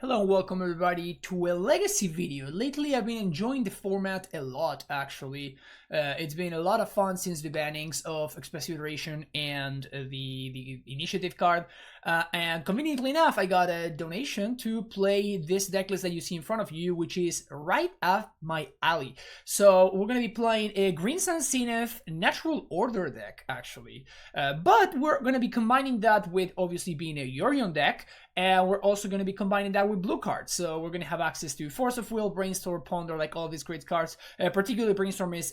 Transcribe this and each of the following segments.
Hello and welcome everybody to a legacy video. Lately I've been enjoying the format a lot actually. It's been a lot of fun since the bannings of Express Iteration and the initiative card. And conveniently enough I got a donation to play this deck list that you see in front of you, which is right up my alley. So we're going to be playing a Green Sun Zenith Natural Order deck actually. But we're going to be combining that with obviously being a Yorion deck. And we're also going to be combining that with blue cards. So we're going to have access to Force of Will, Brainstorm, Ponder, like all these great cards. Particularly Brainstorm is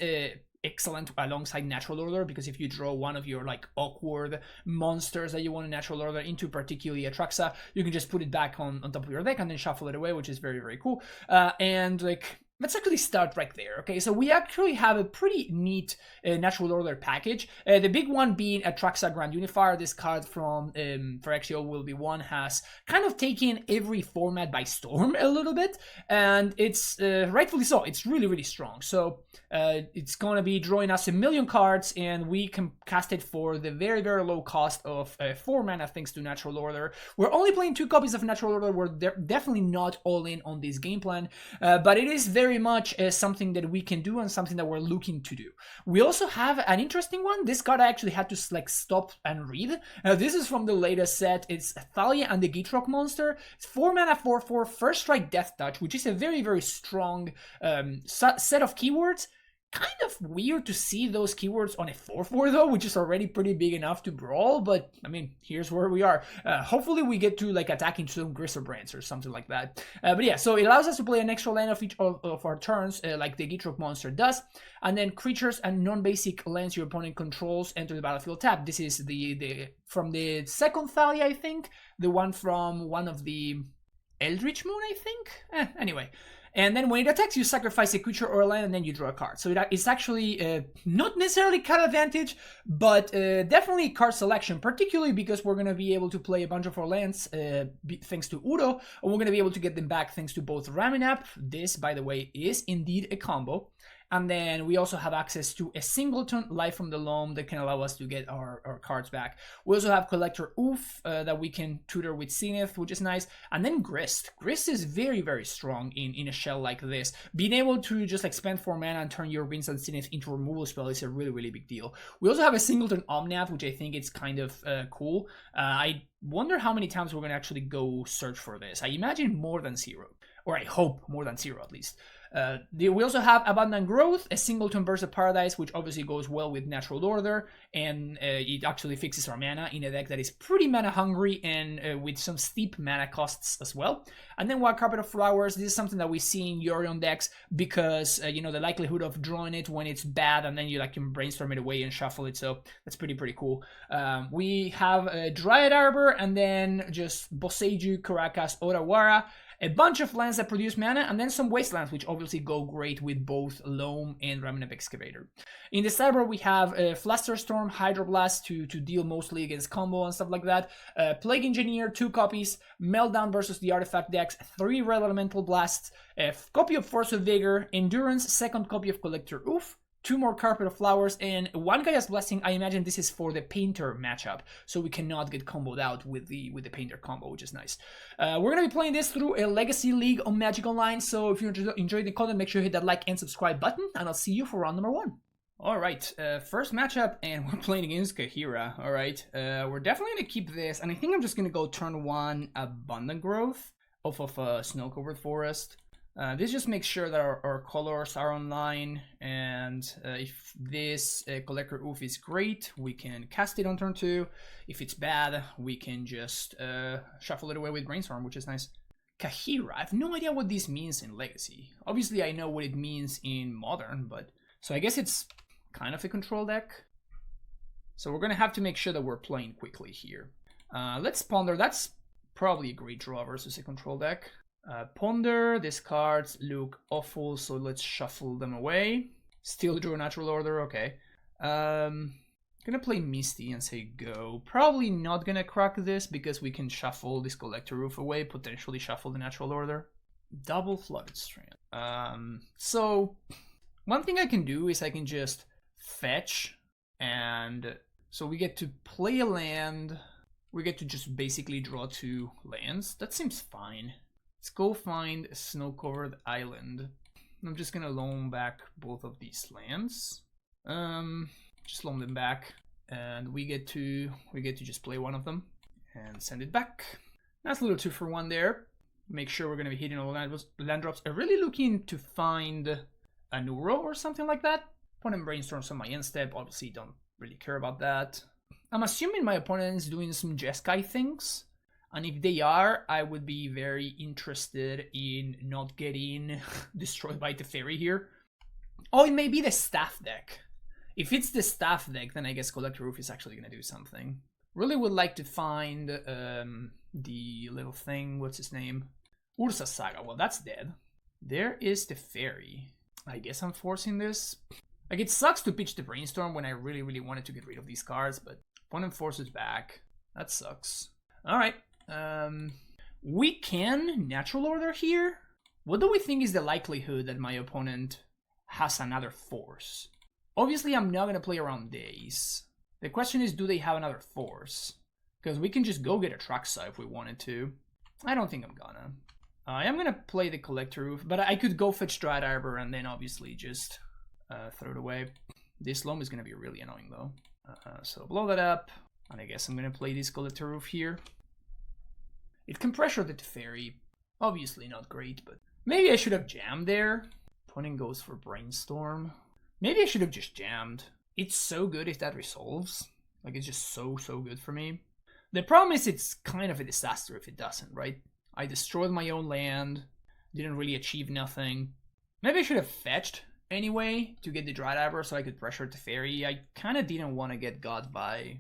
excellent alongside Natural Order, because if you draw one of your like awkward monsters that you want a Natural Order into, particularly Atraxa, you can just put it back on top of your deck and then shuffle it away, which is very, very cool. And like, let's actually start right there. Okay, so we actually have a pretty neat Natural Order package. The big one being Atraxa Grand Unifier. This card from Phyrexia Will Be One has kind of taken every format by storm a little bit, and it's rightfully so. It's really, really strong. So it's going to be drawing us 1,000,000 cards, and we can cast it for the very, very low cost of 4 mana thanks to Natural Order. We're only playing 2 copies of Natural Order. We're definitely not all in on this game plan, but it is very much something that we can do and something that we're looking to do. We also have an interesting one. This card I actually had to like stop and read. This is from the latest set. It's Thalia and the Gitrog monster. It's 4 mana 4/4 first strike death touch, which is a very, very strong set of keywords. Kind of weird to see those keywords on a 4/4 though, which is already pretty big enough to brawl, but I mean, here's where we are. Hopefully we get to like attacking some Gristlebrand's or something like that. But yeah, so it allows us to play an extra land of each of our turns, like the Gitrog monster does, and then creatures and non-basic lands your opponent controls enter the battlefield tapped. This is the from the second Thalia, I think, the one from one of the Eldritch Moon, I think? Anyway. And then when it attacks, you sacrifice a creature or a land, and then you draw a card. So it's actually not necessarily card advantage, but definitely card selection, particularly because we're going to be able to play a bunch of our lands thanks to Udo, and we're going to be able to get them back thanks to both Raminap. This, by the way, is indeed a combo. And then we also have access to a singleton Life from the Loam that can allow us to get our cards back. We also have Collector Oof that we can tutor with Zenith, which is nice. And then Grist. Grist is very, very strong in a shell like this. Being able to just like spend 4 mana and turn your Winds and Zenith into a removal spell is a really, really big deal. We also have a singleton Omnath, which I think is kind of cool. I wonder how many times we're going to actually go search for this. I imagine more than 0. Or I hope more than 0 at least. We also have Abundant Growth, a singleton Burst of Paradise, which obviously goes well with Natural Order, and it actually fixes our mana in a deck that is pretty mana hungry and with some steep mana costs as well. And then Wild Carpet of Flowers. This is something that we see in Yorion decks because you know, the likelihood of drawing it when it's bad, and then you like can brainstorm it away and shuffle it. So that's pretty cool. We have Dryad Arbor, and then just Boseiju, Caracas, Orawara. A bunch of lands that produce mana, and then some wastelands, which obviously go great with both Loam and Raminap Excavator. In the sideboard, we have Flusterstorm, Hydroblast to deal mostly against combo and stuff like that. Plague Engineer, 2 copies. Meltdown versus the Artifact decks, 3 Red Elemental Blasts, a copy of Force of Vigor, Endurance, 2nd copy of Collector Oof, 2 more Carpet of Flowers, and 1 Gaia's Blessing. I imagine this is for the Painter matchup, so we cannot get comboed out with the Painter combo, which is nice. We're going to be playing this through a Legacy League on Magic Online, so if you enjoyed the content, make sure you hit that like and subscribe button, and I'll see you for round number 1. Alright, first matchup, and we're playing against Kaheera. Alright, we're definitely going to keep this, and I think I'm just going to go turn 1 Abundant Growth off of Snow-Covered Forest. This just makes sure that our colors are online, and if this Collector Oof is great, we can cast it on turn 2. If it's bad, we can just shuffle it away with Brainstorm, which is nice. Kaheera, I have no idea what this means in Legacy. Obviously, I know what it means in Modern, but... So I guess it's kind of a control deck. So we're going to have to make sure that we're playing quickly here. Let's Ponder. That's probably a great draw versus a control deck. Ponder, these cards look awful, so let's shuffle them away. Still draw Natural Order, okay. Gonna play Misty and say go. Probably not gonna crack this because we can shuffle this Collector Roof away, potentially shuffle the Natural Order. Double Flooded Strand. So one thing I can do is I can just fetch, and so we get to play a land. We get to just basically draw 2 lands. That seems fine. Let's go find a snow-covered island. I'm just gonna loan back both of these lands. Just loan them back, and we get to just play one of them and send it back. That's a little 2-for-1 there. Make sure we're gonna be hitting all land drops. I'm really looking to find an Uro or something like that. Opponent brainstorms on my end step. Obviously, don't really care about that. I'm assuming my opponent's doing some Jeskai things. And if they are, I would be very interested in not getting destroyed by Teferi here. Oh, it may be the staff deck. If it's the staff deck, then I guess Collector Roof is actually going to do something. Really would like to find the little thing, what's his name? Ursa Saga. Well, that's dead. There is Teferi. I guess I'm forcing this. Like, it sucks to pitch the Brainstorm when I really, really wanted to get rid of these cards, but opponent forces back. That sucks. Alright. We can Natural Order here. What do we think is the likelihood that my opponent has another force? Obviously, I'm not going to play around Days. The question is, do they have another force? Because we can just go get Atraxa if we wanted to. I don't think I'm gonna. I am going to play the Collector Roof, but I could go fetch Dryad Arbor and then obviously just throw it away. This loam is going to be really annoying though. So blow that up, and I guess I'm going to play this Collector Roof here. It can pressure the Teferi. Obviously not great, but maybe I should have jammed there. Opponent goes for Brainstorm. Maybe I should have just jammed. It's so good if that resolves. Like, it's just so good for me. The problem is it's kind of a disaster if it doesn't, right? I destroyed my own land. Didn't really achieve nothing. Maybe I should have fetched anyway to get the Dryad Arbor so I could pressure Teferi. I kind of didn't want to get got by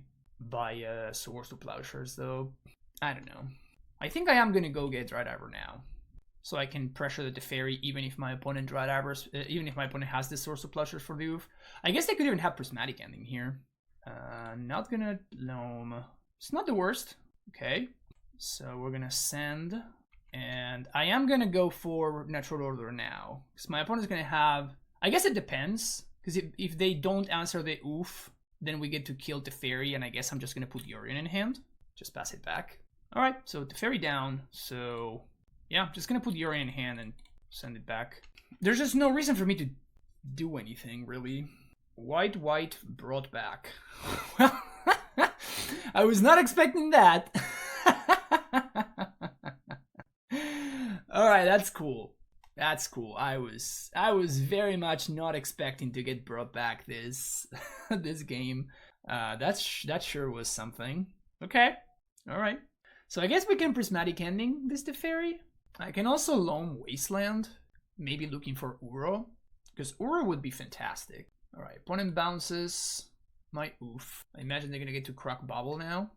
Swords to Plowshares though. I don't know. I think I am going to go get Dryad Arbor now. So I can pressure the Teferi even if my opponent Dryad Arbors, even if my opponent has the Swords to Plowshares for the Oof. I guess they could even have Prismatic Ending here. Not gonna loam. It's not the worst. Okay. So we're gonna send. And I am gonna go for Natural Order now. Because my opponent's gonna have... I guess it depends. Because if they don't answer the Oof, then we get to kill Teferi, and I guess I'm just gonna put Yorion in hand. Just pass it back. Alright, so Teferi down. So yeah, I'm just gonna put Yorion in hand and send it back. There's just no reason for me to do anything, really. White brought back. Well, I was not expecting that. Alright, that's cool. That's cool. I was very much not expecting to get brought back this this game. That sure was something. Okay. Alright. So I guess we can Prismatic Ending this Teferi. I can also loam Wasteland. Maybe looking for Uro. Because Uro would be fantastic. Alright, opponent bounces my Oof. I imagine they're gonna get to Croc Bubble now.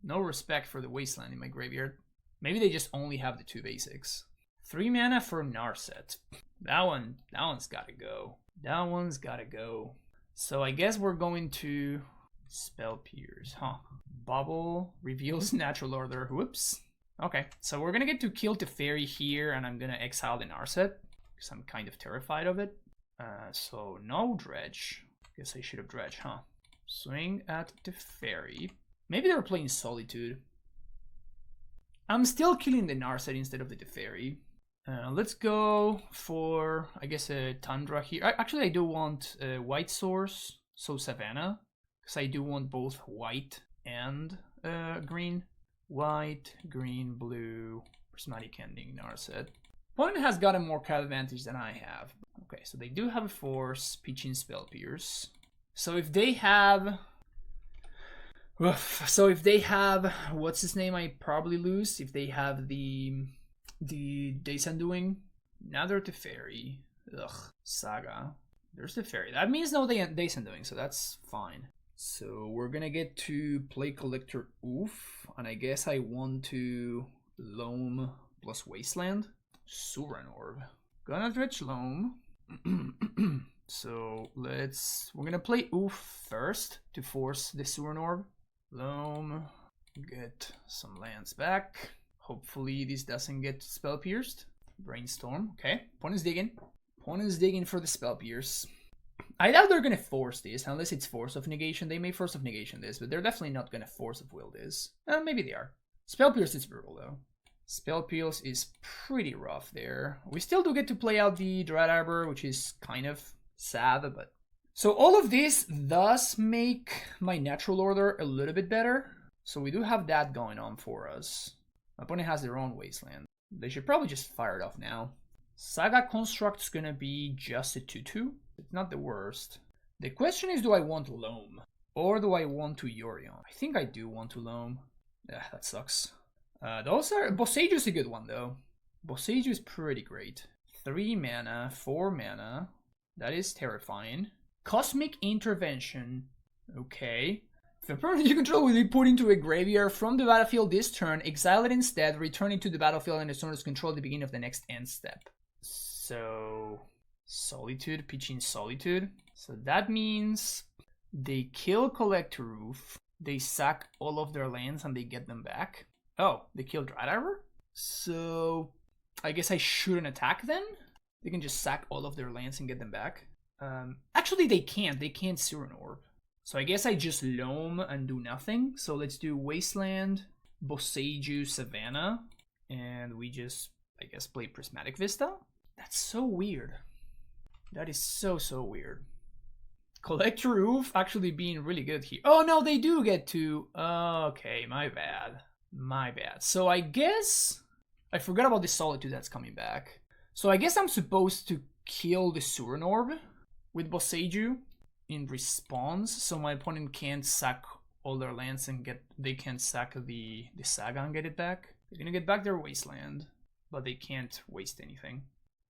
No respect for the Wasteland in my graveyard. Maybe they just only have the 2 basics. 3 mana for Narset. That one's gotta go. That one's gotta go. So I guess we're going to Spell Pierce, huh? Bubble reveals Natural Order. Whoops. Okay, so we're gonna get to kill Teferi here, and I'm gonna exile the Narset because I'm kind of terrified of it. So no Dredge. Guess I should have Dredge, huh? Swing at Teferi. Maybe they were playing Solitude. I'm still killing the Narset instead of the Teferi. Let's go for, I guess, a Tundra here. Actually, I do want a White Source, so Savannah. Because I do want both white and green. White, green, blue, Prismatic Ending, Narset. Opponent has got a more card advantage than I have. Okay, so they do have a force, pitching Spell Pierce. So if they have... what's his name? I probably lose. If they have the Days Undoing. Now they're Teferi. Ugh, Saga. There's Teferi. That means no Days Undoing, so that's fine. So we're gonna get to play Collector Oof, and I guess I want to Loam plus Wasteland. Suran Orb. Gonna dredge Loam. So we're gonna play Oof first to force the Suran Orb. Loam, get some lands back. Hopefully this doesn't get Spell Pierced. Brainstorm, okay. Opponent's digging. Opponent's digging for the Spell Pierce. I doubt they're gonna force this, unless it's Force of Negation. They may Force of Negation this, but they're definitely not gonna Force of Will this. Maybe they are. Spell Pierce is brutal though. Spell Peels is pretty rough there. We still do get to play out the Dread Arbor, which is kind of sad, but... So all of this does make my natural order a little bit better. So we do have that going on for us. My opponent has their own Wasteland. They should probably just fire it off now. Saga Construct's gonna be just a 2-2. It's not the worst. The question is, do I want Loam? Or do I want to Yorion? I think I do want to Loam. Yeah, that sucks. Boseiju is a good one though. Boseiju is pretty great. 3 mana, 4 mana. That is terrifying. Cosmic Intervention. Okay. If a permanent you control will be put into a graveyard from the battlefield this turn, exile it instead, return it to the battlefield and its owner's control at the beginning of the next end step. So... Solitude, pitching Solitude. So that means they kill Collect Roof, they sack all of their lands and they get them back. Oh, they killed Dread Arbor? So I guess I shouldn't attack then? They can just sack all of their lands and get them back. Actually they can't. They can't Surin Orb. So I guess I just Loam and do nothing. So let's do Wasteland, Boseiju, Savannah. And we just, I guess, play Prismatic Vista. That's so weird. That is so weird. Collect Roof actually being really good here. Oh no, they do get to... Okay, my bad. My bad. So I guess... I forgot about the Solitude that's coming back. So I guess I'm supposed to kill the Surin Orb with Boseiju in response, so my opponent can't sack all their lands and they can't sack the Saga and get it back. They're gonna get back their Wasteland, but they can't waste anything.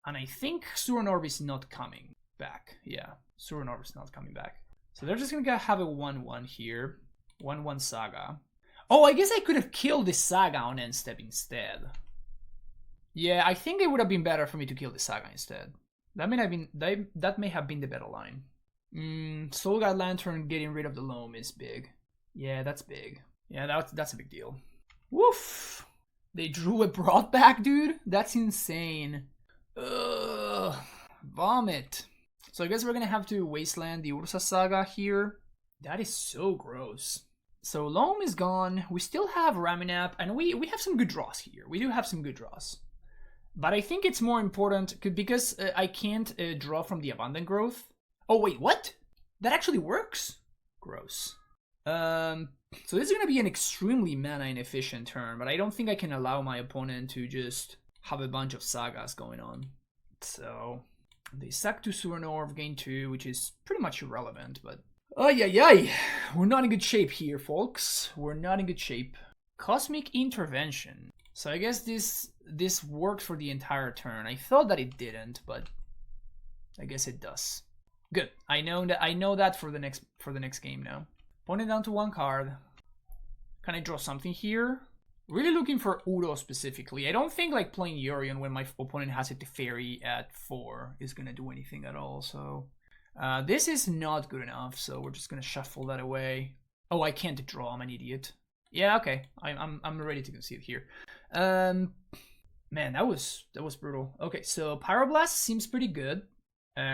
And I think Surin Orb is not coming back. Yeah, Surin Orb is not coming back. So they're just gonna have a 1-1 here. 1-1 Saga. Oh, I guess I could have killed the Saga on end step instead. Yeah, I think it would have been better for me to kill the Saga instead. That may have been the better line. Soul Guide Lantern getting rid of the Loam is big. Yeah, that's big. Yeah, that's a big deal. Woof! They drew a Brought Back, dude? That's insane. Ugh. Vomit. So I guess we're gonna have to Wasteland the Ursa Saga here. That is so gross. So Loam is gone. We still have Raminap, and we have some good draws here. We do have some good draws. But I think it's more important because I can't draw from the Abundant Growth. Oh wait, what? That actually works? Gross. So this is gonna be an extremely mana inefficient turn, but I don't think I can allow my opponent to just have a bunch of Sagas going on. So they sack to Surin Orb, gain 2, which is pretty much irrelevant, but... Ay. We're not in good shape here, folks. We're not in good shape. Cosmic Intervention. So I guess this worked for the entire turn. I thought that it didn't, but I guess it does. Good. I know that for the next game now. Opponent down to 1 card. Can I draw something here? Really looking for Udo specifically. I don't think like playing Yorion when my opponent has a Teferi at 4 is gonna do anything at all. So this is not good enough. So we're just gonna shuffle that away. Oh, I can't draw. I'm an idiot. Yeah, okay. I'm ready to concede here. Man, that was brutal. Okay, so Pyroblast seems pretty good.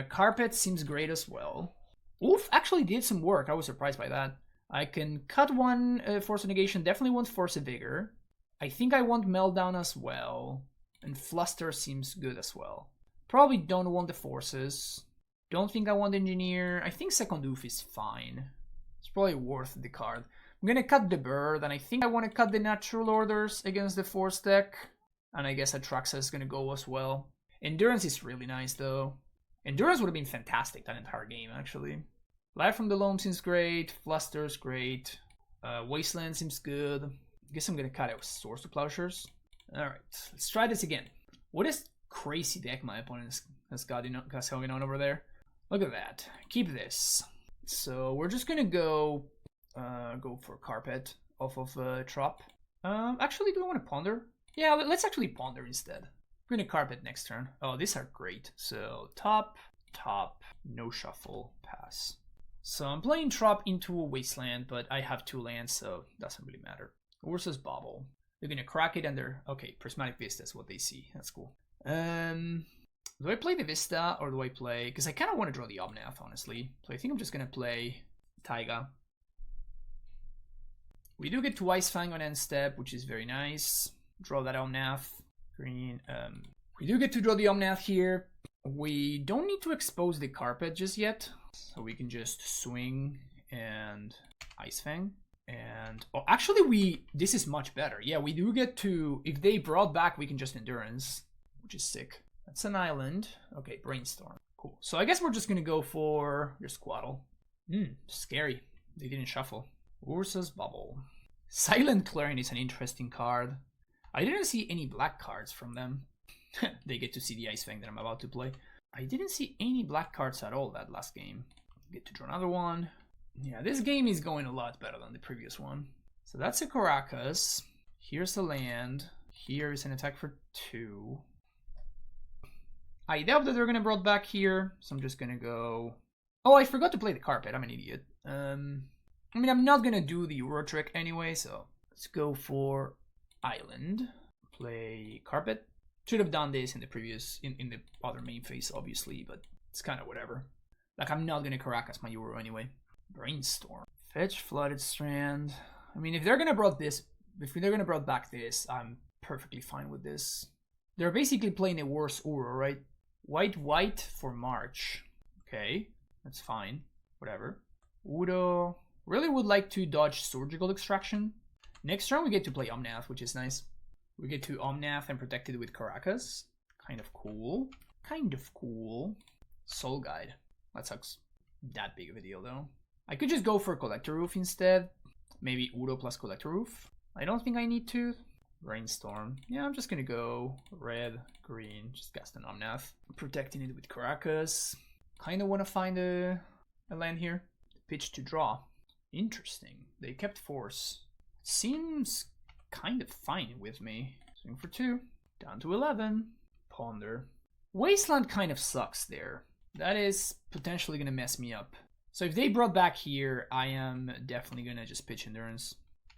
Carpet seems great as well. Wolf actually did some work. I was surprised by that. I can cut 1 Force of Negation. Definitely want Force of Vigor. I think I want Meltdown as well. And Fluster seems good as well. Probably don't want the Forces. Don't think I want Engineer. I think Second Oof is fine. It's probably worth the card. I'm gonna cut the Bird, and I think I want to cut the Natural Orders against the Force deck. And I guess Atraxa is gonna go as well. Endurance is really nice though. Endurance would have been fantastic that entire game, actually. Life from the Loam seems great. Fluster's great. Wasteland seems good. I guess I'm gonna cut out Source to Plowshares. Alright, let's try this again. What is crazy deck my opponent has got going on over there? Look at that. Keep this. So we're just gonna go for Carpet off of Trop. Actually, do I want to Ponder? Yeah, let's actually Ponder instead. We're gonna Carpet next turn. Oh, these are great. So top, no shuffle, pass. So I'm playing Trop into a Wasteland, but I have 2 lands, so it doesn't really matter. Ursa's Bauble. They're gonna crack it and they're... Okay, Prismatic Vista is what they see. That's cool. Do I play the Vista or do I play... Because I kind of want to draw the Omnath, honestly. So I think I'm just gonna play Taiga. We do get to Ice Fang on end step, which is very nice. Draw that Omnath. Green. We do get to draw the Omnath here. We don't need to expose the carpet just yet. So we can just swing and Ice Fang. And oh, actually this is much better. Yeah, we do get to, if they brought back, we can just Endurance, which is sick. That's an island. Okay, Brainstorm. Cool. So I guess we're just gonna go for your Squaddle. Scary. They didn't shuffle. Ursa's Bubble. Silent Clarion is an interesting card. I didn't see any black cards from them. They get to see the Ice Fang that I'm about to play. I didn't see any black cards at all that last game. Get to draw another one. Yeah, this game is going a lot better than the previous one. So that's a Caracas. Here's a land. Here is an attack for 2. I doubt that they're going to brought back here, so I'm just going to go... Oh, I forgot to play the carpet. I'm an idiot. I mean, I'm not going to do the Euro trick anyway, so let's go for Island. Play carpet. Should have done this in the previous, in the other main phase, obviously, but it's kind of whatever. Like, I'm not going to Caracas my Euro anyway. Brainstorm. Fetch Flooded Strand. I mean, if they're going to brought this, if they're going to brought back this, I'm perfectly fine with this. They're basically playing a worse Uro, right? White for March. Okay, that's fine. Whatever. Udo really would like to dodge Surgical Extraction. Next turn we get to play Omnath, which is nice. We get to Omnath and protect it with Caracas. Kind of cool. Kind of cool. Soul Guide. That sucks. That big of a deal though. I could just go for Collector Roof instead. Maybe Udo plus Collector Roof. I don't think I need to. Brainstorm. Yeah, I'm just gonna go red, green, just cast an Omnath. Protecting it with Caracas. Kind of want to find a land here. Pitch to draw. Interesting. They kept Force. Seems kind of fine with me. Swing for 2. Down to 11. Ponder. Wasteland kind of sucks there. That is potentially gonna mess me up. So if they brought back here, I am definitely gonna just pitch Endurance.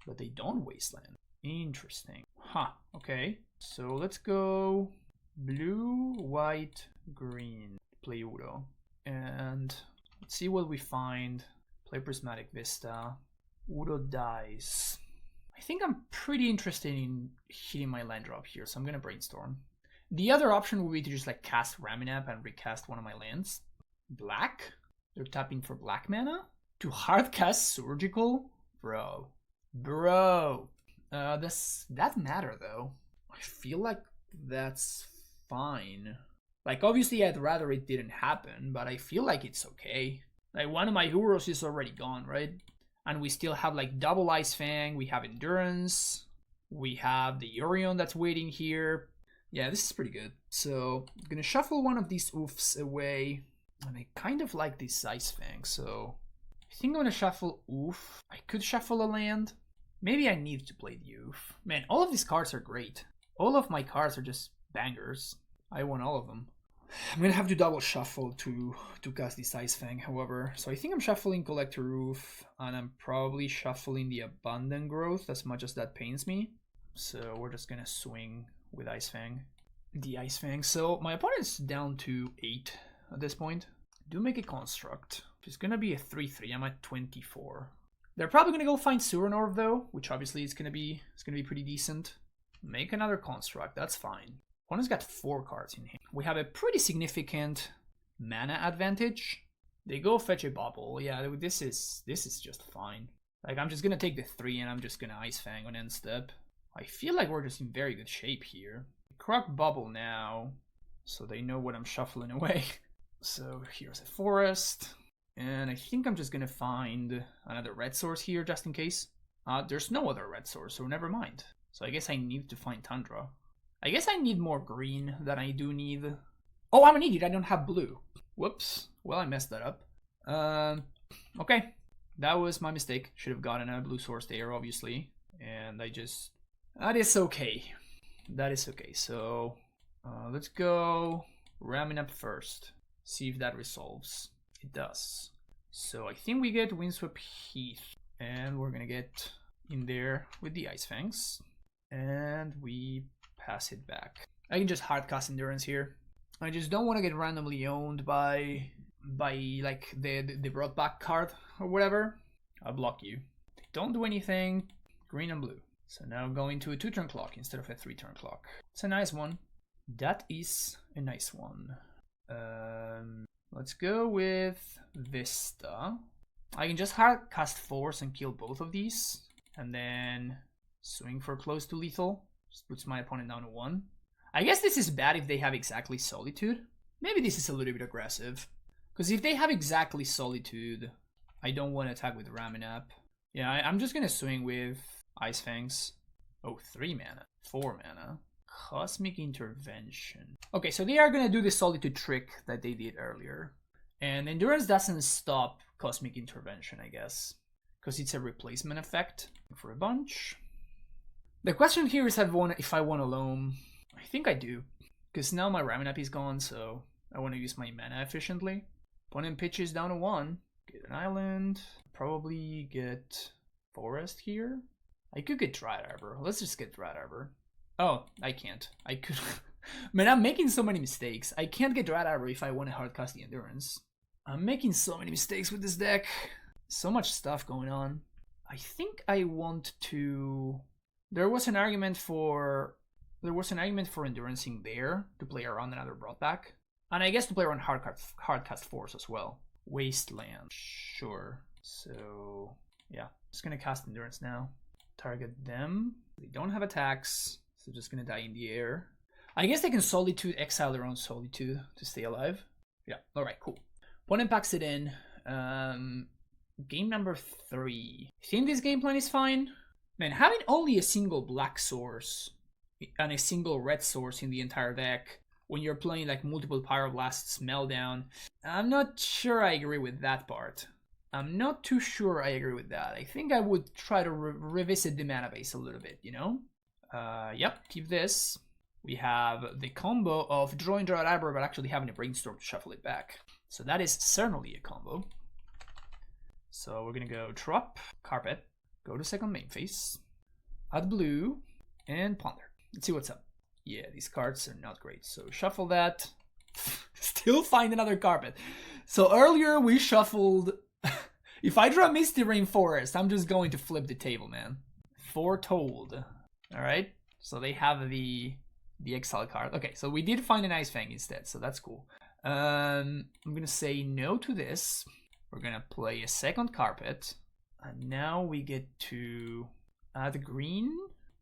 But they don't Wasteland. Interesting. Huh, okay. So let's go blue, white, green. Play Udo. And let's see what we find. Play Prismatic Vista. Udo dies. I think I'm pretty interested in hitting my land drop here, so I'm gonna Brainstorm. The other option would be to just like cast Raminap and recast one of my lands. Black? They're tapping for black mana? To hard cast Surgical? Bro. Does that matter though? I feel like that's fine. Like obviously I'd rather it didn't happen, but I feel like it's okay. Like one of my Euros is already gone, right? And we still have like double Ice Fang, we have Endurance, we have the Orion that's waiting here. Yeah, this is pretty good. So I'm gonna shuffle one of these oofs away. And I kind of like this Ice Fang, so I think I'm gonna shuffle oof. I could shuffle a land. Maybe I need to play the oof. Man, all of these cards are great. All of my cards are just bangers. I want all of them. I'm gonna have to double shuffle to cast this Ice Fang, however. So I think I'm shuffling Collector Roof, and I'm probably shuffling the Abundant Growth, as much as that pains me. So we're just gonna swing with Ice Fang. The Ice Fang. So my opponent's down to 8 at this point. Do make a construct. It's gonna be a 3/3. I'm at 24. They're probably gonna go find Suranor though, which obviously is gonna be pretty decent. Make another construct. That's fine. One has got 4 cards in hand. We have a pretty significant mana advantage. They go fetch a bubble. Yeah, this is just fine. Like I'm just gonna take the 3 and I'm just gonna Ice Fang on end step. I feel like we're just in very good shape here. Croc bubble now, so they know what I'm shuffling away. So here's a forest, and I think I'm just gonna find another red source here just in case. There's no other red source, so never mind. So I guess I need to find Tundra. I guess I need more green than I do need. Oh, I'm an idiot, I don't have blue. Whoops, well I messed that up. Okay, that was my mistake. Should have gotten a blue source there, obviously. And I just... That is okay. That is okay, so... let's go ramming up first. See if that resolves. It does. So I think we get Windswept Heath. And we're gonna get in there with the Ice Fangs. And we pass it back. I can just hardcast Endurance here. I just don't want to get randomly owned by like the brought back card or whatever. I'll block you. Don't do anything. Green and blue. So now going to a 2-turn clock instead of a 3-turn clock. It's a nice one. That is a nice one. Let's go with Vista. I can just hard cast Force and kill both of these. And then swing for close to lethal. Just puts my opponent down to 1. I guess this is bad if they have exactly Solitude. Maybe this is a little bit aggressive. Because if they have exactly Solitude, I don't want to attack with Raminap. Yeah, I'm just going to swing with Ice Fangs. Oh, 3 mana. 4 mana. Cosmic Intervention. Okay, so they are going to do the Solitude trick that they did earlier. And Endurance doesn't stop Cosmic Intervention, I guess. Because it's a replacement effect for a bunch. The question here is if I want a Loam. I think I do. Because now my Raminap is gone, so I want to use my mana efficiently. Opponent pitches down to 1. Get an island. Probably get Forest here. I could get Dryad Arbor. Let's just get Dryad Arbor. Oh, I can't. I could. Man, I'm making so many mistakes. I can't get Dryad Arbor if I want to hardcast the Endurance. I'm making so many mistakes with this deck. So much stuff going on. I think I want to. There was an argument for Endurancing there to play around another Broadback. And I guess to play around Hardcast Force as well. Wasteland. Sure. So, yeah. Just gonna cast Endurance now. Target them. They don't have attacks, so just gonna die in the air. I guess they can Solitude, exile their own Solitude to stay alive. Yeah, alright, cool. Opponent packs it in. Game number 3. I think this game plan is fine. Man, having only a single black source and a single red source in the entire deck when you're playing like multiple Pyroblasts, Meltdown, I'm not sure I agree with that part. I'm not too sure I agree with that. I think I would try to revisit the mana base a little bit, you know? Yep, keep this. We have the combo of drawing Dryad Arbor but actually having a Brainstorm to shuffle it back. So that is certainly a combo. So we're gonna go Drop, Carpet, go to second main phase, add blue, and Ponder. Let's see what's up. Yeah, these cards are not great. So shuffle that. Still find another Carpet. So earlier we shuffled. If I draw Misty Rainforest, I'm just going to flip the table, man. Foretold. Alright. So they have the exile card. Okay, so we did find an Ice Fang instead, so that's cool. I'm gonna say no to this. We're gonna play a second Carpet. And now we get to add green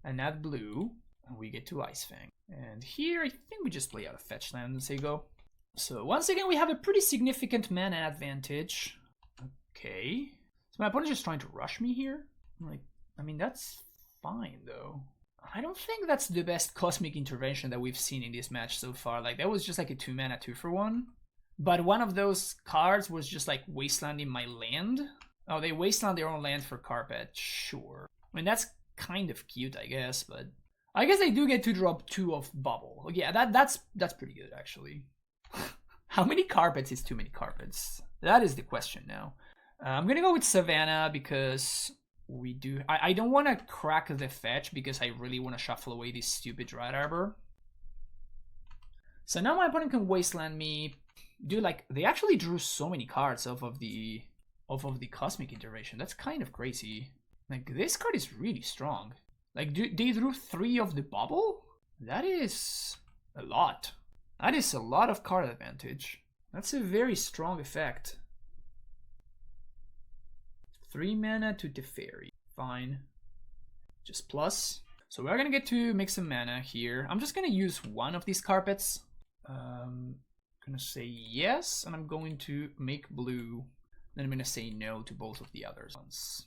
and add blue. And we get to Ice Fang. And here I think we just play out a fetch land and say go. So once again we have a pretty significant mana advantage. Okay. So my opponent is just trying to rush me here. Like, I mean, that's fine though. I don't think that's the best Cosmic Intervention that we've seen in this match so far. Like, that was just like a 2 mana 2-for-1. But one of those cards was just like wastelanding my land. Oh, they wasteland their own land for Carpet. Sure. I mean, that's kind of cute, I guess, but I guess they do get to drop 2 of Bubble. Yeah, that's pretty good, actually. How many Carpets is too many Carpets? That is the question now. I'm gonna go with Savannah because we do. I don't want to crack the fetch because I really want to shuffle away this stupid Dryad Arbor. So now my opponent can wasteland me. Dude, like, they actually drew so many cards off of the Cosmic Intervention. That's kind of crazy. Like, this card is really strong. Like, they drew 3 of the Bubble? That is a lot. That is a lot of card advantage. That's a very strong effect. 3 mana to Teferi. Fine. Just plus. So we're gonna get to make some mana here. I'm just gonna use one of these Carpets. Gonna say yes, and I'm going to make blue. Then I'm gonna say no to both of the others ones.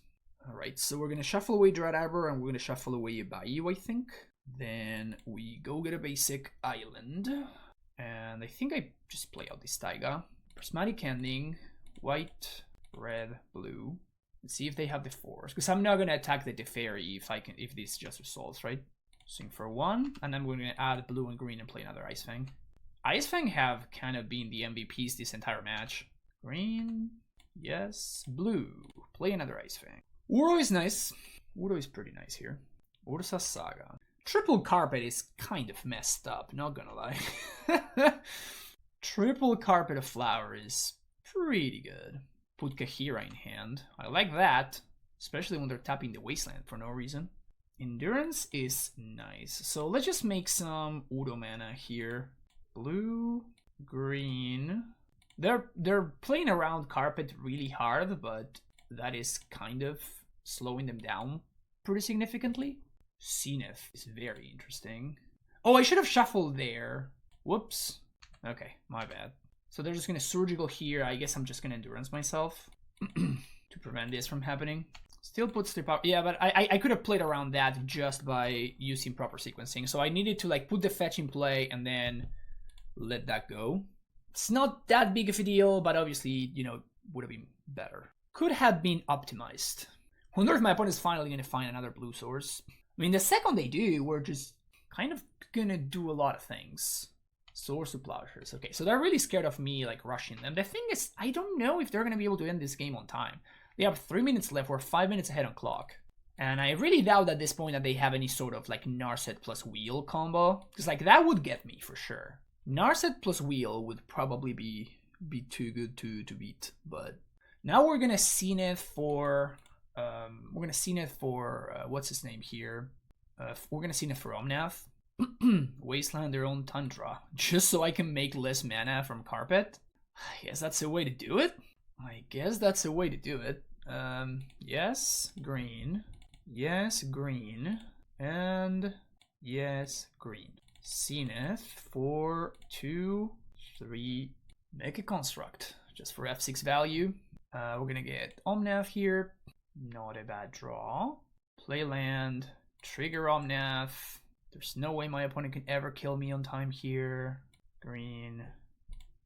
Alright, so we're gonna shuffle away Dryad Arbor and we're gonna shuffle away a Bayou, I think. Then we go get a basic island. And I think I just play out this Taiga. Prismatic Ending, white, red, blue. Let's see if they have the force. Because I'm not gonna attack the Teferi if this just resolves, right? Swing for 1, and then we're gonna add blue and green and play another Ice Fang. Ice Fang have kind of been the MVPs this entire match. Green, yes, blue. Play another Ice Fang. Uro is nice. Uro is pretty nice here. Ursa Saga. Triple Carpet is kind of messed up, not gonna lie. Triple Carpet of Flower is pretty good. Put Kaheera in hand. I like that, especially when they're tapping the Wasteland for no reason. Endurance is nice. So let's just make some auto mana here. Blue, green. They're playing around carpet really hard, but that is kind of slowing them down pretty significantly. Zenith is very interesting. Oh, I should have shuffled there. Whoops. Okay, my bad. So they're just gonna surgical here. I guess I'm just gonna endurance myself to prevent this from happening. Still puts the power. Yeah, but I could have played around that just by using proper sequencing. So I needed to like put the fetch in play and then let that go. It's not that big of a deal, but obviously, you know, would have been better. Could have been optimized. Wonder if my opponent is finally gonna find another blue source. I mean, the second they do, we're just kind of gonna do a lot of things. Source of Plowshares. Okay, so they're really scared of me like rushing them. The thing is, I don't know if they're gonna be able to end this game on time. They have 3 minutes left. We're 5 minutes ahead on clock. And I really doubt at this point that they have any sort of like Narset plus Wheel combo. Because like that would get me for sure. Narset plus Wheel would probably be too good to beat. But now we're gonna Zenith for what's his name here? We're gonna Zenith for Omnath. Wasteland their own Tundra. Just so I can make less mana from carpet. I guess that's a way to do it. Yes, green. Yes, green. And yes, green. Zenith for 2, 3. Make a construct. Just for F6 value. We're gonna get Omnath here. Not a bad draw. Play land. Trigger Omnath. There's no way my opponent can ever kill me on time here. Green.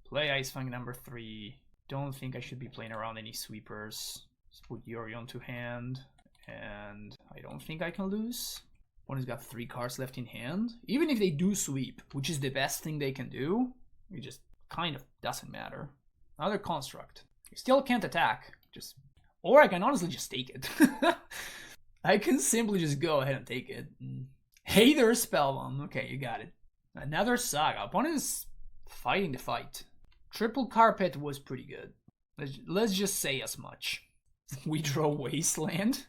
Play Icefang number 3. Don't think I should be playing around any sweepers. Let's put Yori onto hand. And I don't think I can lose. Opponent's got 3 cards left in hand. Even if they do sweep, which is the best thing they can do, it just kind of doesn't matter. Another construct. You still can't attack. Or I can honestly just take it. I can simply just go ahead and take it. Hey there, Spellbomb. Okay, you got it. Another Saga. Opponent is fighting the fight. Triple Carpet was pretty good. Let's just say as much. We draw Wasteland.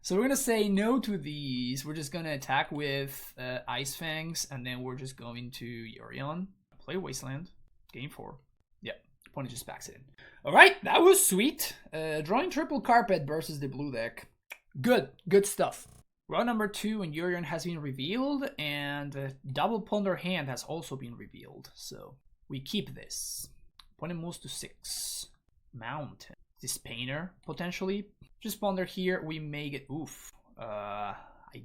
So we're gonna say no to these. We're just gonna attack with Ice Fangs, and then we're just going to Yorion. Play Wasteland. Game 4. Yep. Opponent just backs it in. Alright, that was sweet. Drawing Triple Carpet versus the blue deck. Good stuff. Round number 2 and Yorion has been revealed, and Double Ponder Hand has also been revealed. So we keep this. Opponent moves to 6. Mountain. This Painter, potentially. Just Ponder here, we may get... Oof. I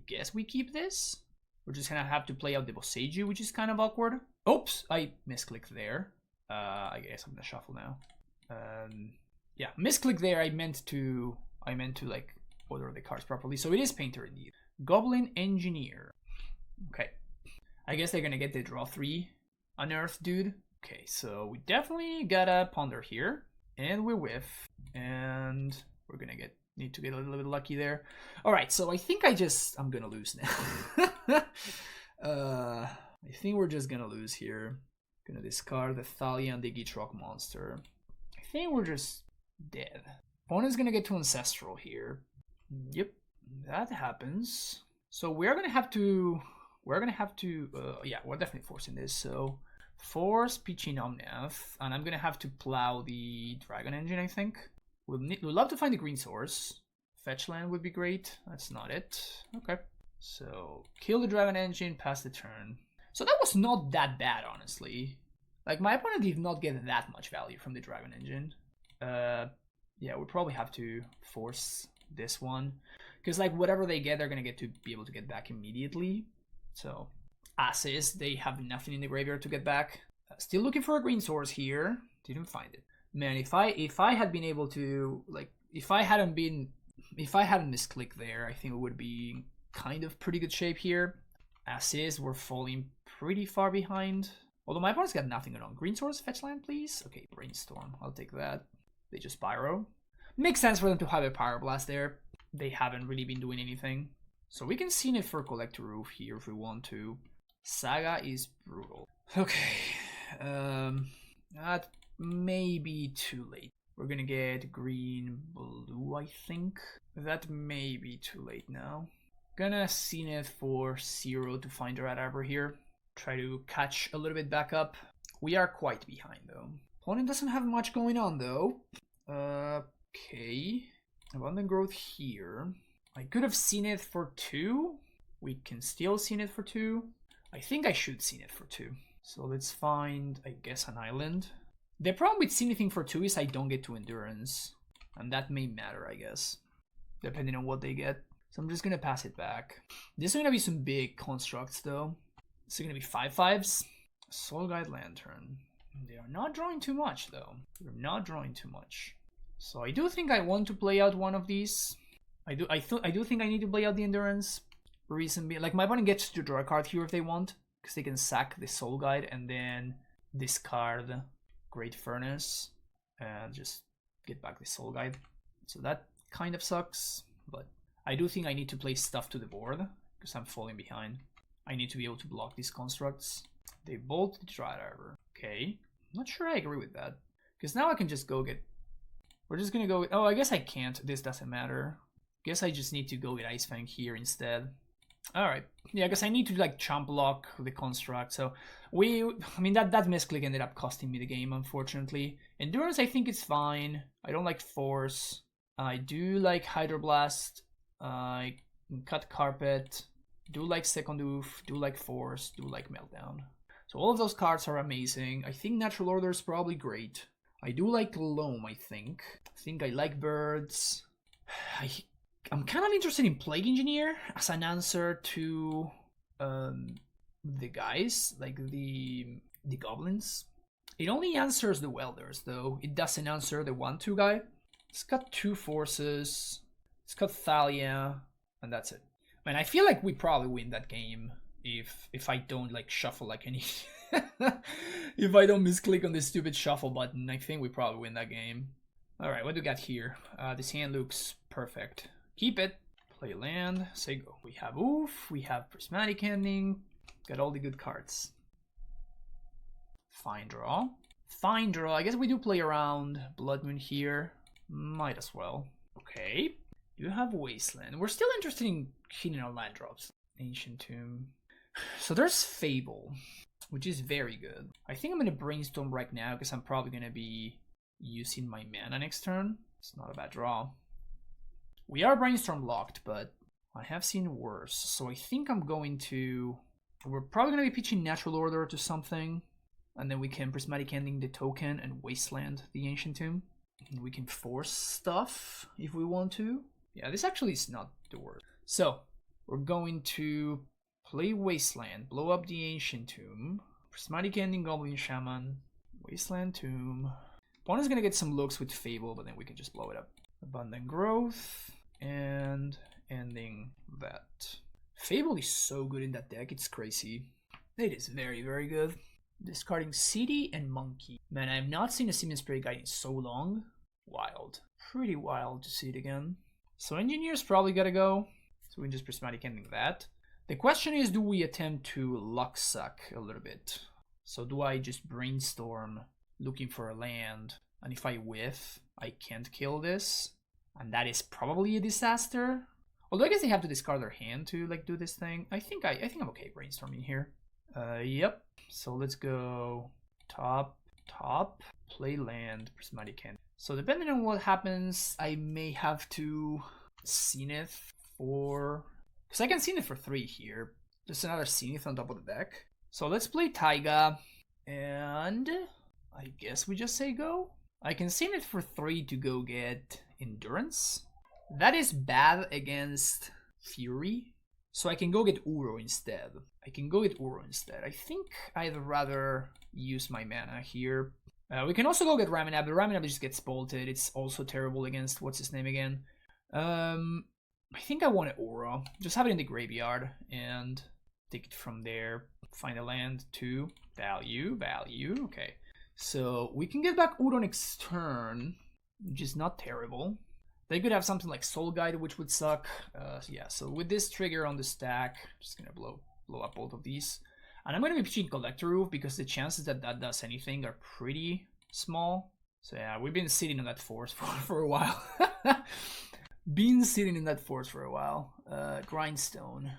guess we keep this. We're just gonna have to play out the Boseiju, which is kind of awkward. Oops, I misclicked there. I guess I'm gonna shuffle now. Yeah, misclick there. I meant to like order the cards properly. So it is Painter indeed. Goblin Engineer. Okay. I guess they're gonna get the draw 3 unearthed dude. Okay, so we definitely gotta Ponder here. And we whiff. And we're gonna need to get a little bit lucky there. Alright, so I think I'm gonna lose now. I think we're just gonna lose here. Gonna discard the Thalia and the Gitrog monster. I think we're just dead. Opponent's gonna get to Ancestral here. Yep, that happens. So we're gonna have to, yeah, we're definitely forcing this. So force Pitching Omnath, and I'm gonna have to plow the Dragon Engine, I think. We'd love to find the green source. Fetch land would be great. That's not it. Okay. So kill the Dragon Engine, pass the turn. So that was not that bad, honestly. Like, my opponent did not get that much value from the Dragon Engine. Yeah, we'll probably have to force this one. Because, like, whatever they get, they're going to get to be able to get back immediately. So, as is, they have nothing in the graveyard to get back. Still looking for a green source here. Didn't find it. Man, if I had been able to, like, if I hadn't misclicked there, I think it would be kind of pretty good shape here. As is, we're falling pretty far behind. Although my opponent's got nothing going on. Green source, fetch land, please. Okay, Brainstorm. I'll take that. They just Pyro. Makes sense for them to have a Pyroblast there. They haven't really been doing anything. So we can Zenith for Collector Roof here if we want to. Saga is brutal. Okay. That may be too late. We're gonna get green, blue, I think. That may be too late now. Gonna Zenith for 0 to find the Red Arbor here. Try to catch a little bit back up. We are quite behind though. Opponent doesn't have much going on though. Okay. Abundant growth here. I could have Zenith for 2. We can still Zenith for 2. I think I should Zenith for 2. So let's find, I guess, an island. The problem with Zenithing for 2 is I don't get to Endurance. And that may matter, I guess. Depending on what they get. So I'm just gonna pass it back. This is gonna be some big constructs though. This is gonna be 5/5s. Soul Guide Lantern. They are not drawing too much though. They're not drawing too much. So I do think I want to play out one of these. I do think I need to play out the Endurance. Reason being, like, my opponent gets to draw a card here if they want, because they can sack the Soul Guide and then discard Great Furnace and just get back the Soul Guide. So that kind of sucks, but I do think I need to play stuff to the board because I'm falling behind. I need to be able to block these constructs. They bolt the Dryad Arbor. Okay, I'm not sure I agree with that, because now I can just go get. We're just gonna go with, oh, I guess I can't. This doesn't matter. Guess I just need to go with Ice Fang here instead. Alright. Yeah, because I need to like chump block the construct. So I mean that misclick ended up costing me the game, unfortunately. Endurance I think is fine. I don't like Force. I do like Hydroblast. I can cut Carpet. Do like Second Oof. Do like Force. Do like Meltdown. So all of those cards are amazing. I think Natural Order is probably great. I do like Loam, I think. I think I like Birds. I'm kind of interested in Plague Engineer as an answer to the guys, like the goblins. It only answers the Welders, though. It doesn't answer the 1/2 guy. It's got 2 forces. It's got Thalia, and that's it. And I feel like we probably win that game if I don't like shuffle like any. If I don't misclick on this stupid shuffle button, I think we probably win that game. All right, what do we got here? This hand looks perfect. Keep it. Play land. Say go. We have Oof. We have Prismatic Ending. Got all the good cards. Fine draw. Fine draw. I guess we do play around Blood Moon here. Might as well. Okay. You have Wasteland. We're still interested in hitting our land drops. Ancient Tomb. So there's Fable, which is very good. I think I'm going to Brainstorm right now because I'm probably going to be using my mana next turn. It's not a bad draw. We are Brainstorm locked, but I have seen worse. So I think I'm going to... We're probably going to be pitching Natural Order to something. And then we can Prismatic Ending the token and Wasteland the Ancient Tomb. And we can force stuff if we want to. Yeah, this actually is not the worst. So, we're going to play Wasteland, blow up the Ancient Tomb, Prismatic Ending Goblin Shaman, Wasteland Tomb. Opponent's going to get some looks with Fable, but then we can just blow it up. Abundant Growth. And ending that. Fable is so good in that deck, it's crazy. It is very, very good. Discarding City and Monkey. Man, I have not seen a Seaman Spirit Guide in so long. Wild. Pretty wild to see it again. So Engineer's probably gotta go. So we can just Prismatic Ending that. The question is, do we attempt to Luck Suck a little bit? So do I just Brainstorm looking for a land? And if I whiff, I can't kill this? And that is probably a disaster. Although I guess they have to discard their hand to like do this thing. I think I'm okay brainstorming here. Yep. So let's go top, play land, Prismatic End. So depending on what happens, I may have to Zenith for... Because I can Zenith for 3 here. Just another Zenith on top of the deck. So let's play Taiga. And I guess we just say go. I can Zenith for 3 to go get Endurance. That is bad against Fury. So I can go get Uro instead. I think I'd rather use my mana here. We can also go get Raminab, but Raminab just gets bolted. It's also terrible against, what's his name again? I think I want Uro. Just have it in the graveyard and take it from there. Find a land to value. Okay. So we can get back Uro next turn, which is not terrible. They could have something like Soul Guide, which would suck. Yeah, so with this trigger on the stack, just gonna blow up both of these. And I'm gonna be pitching Collector Roof because the chances that that does anything are pretty small. So yeah, we've been sitting in that force for a while. Been sitting in that force for a while. Grindstone.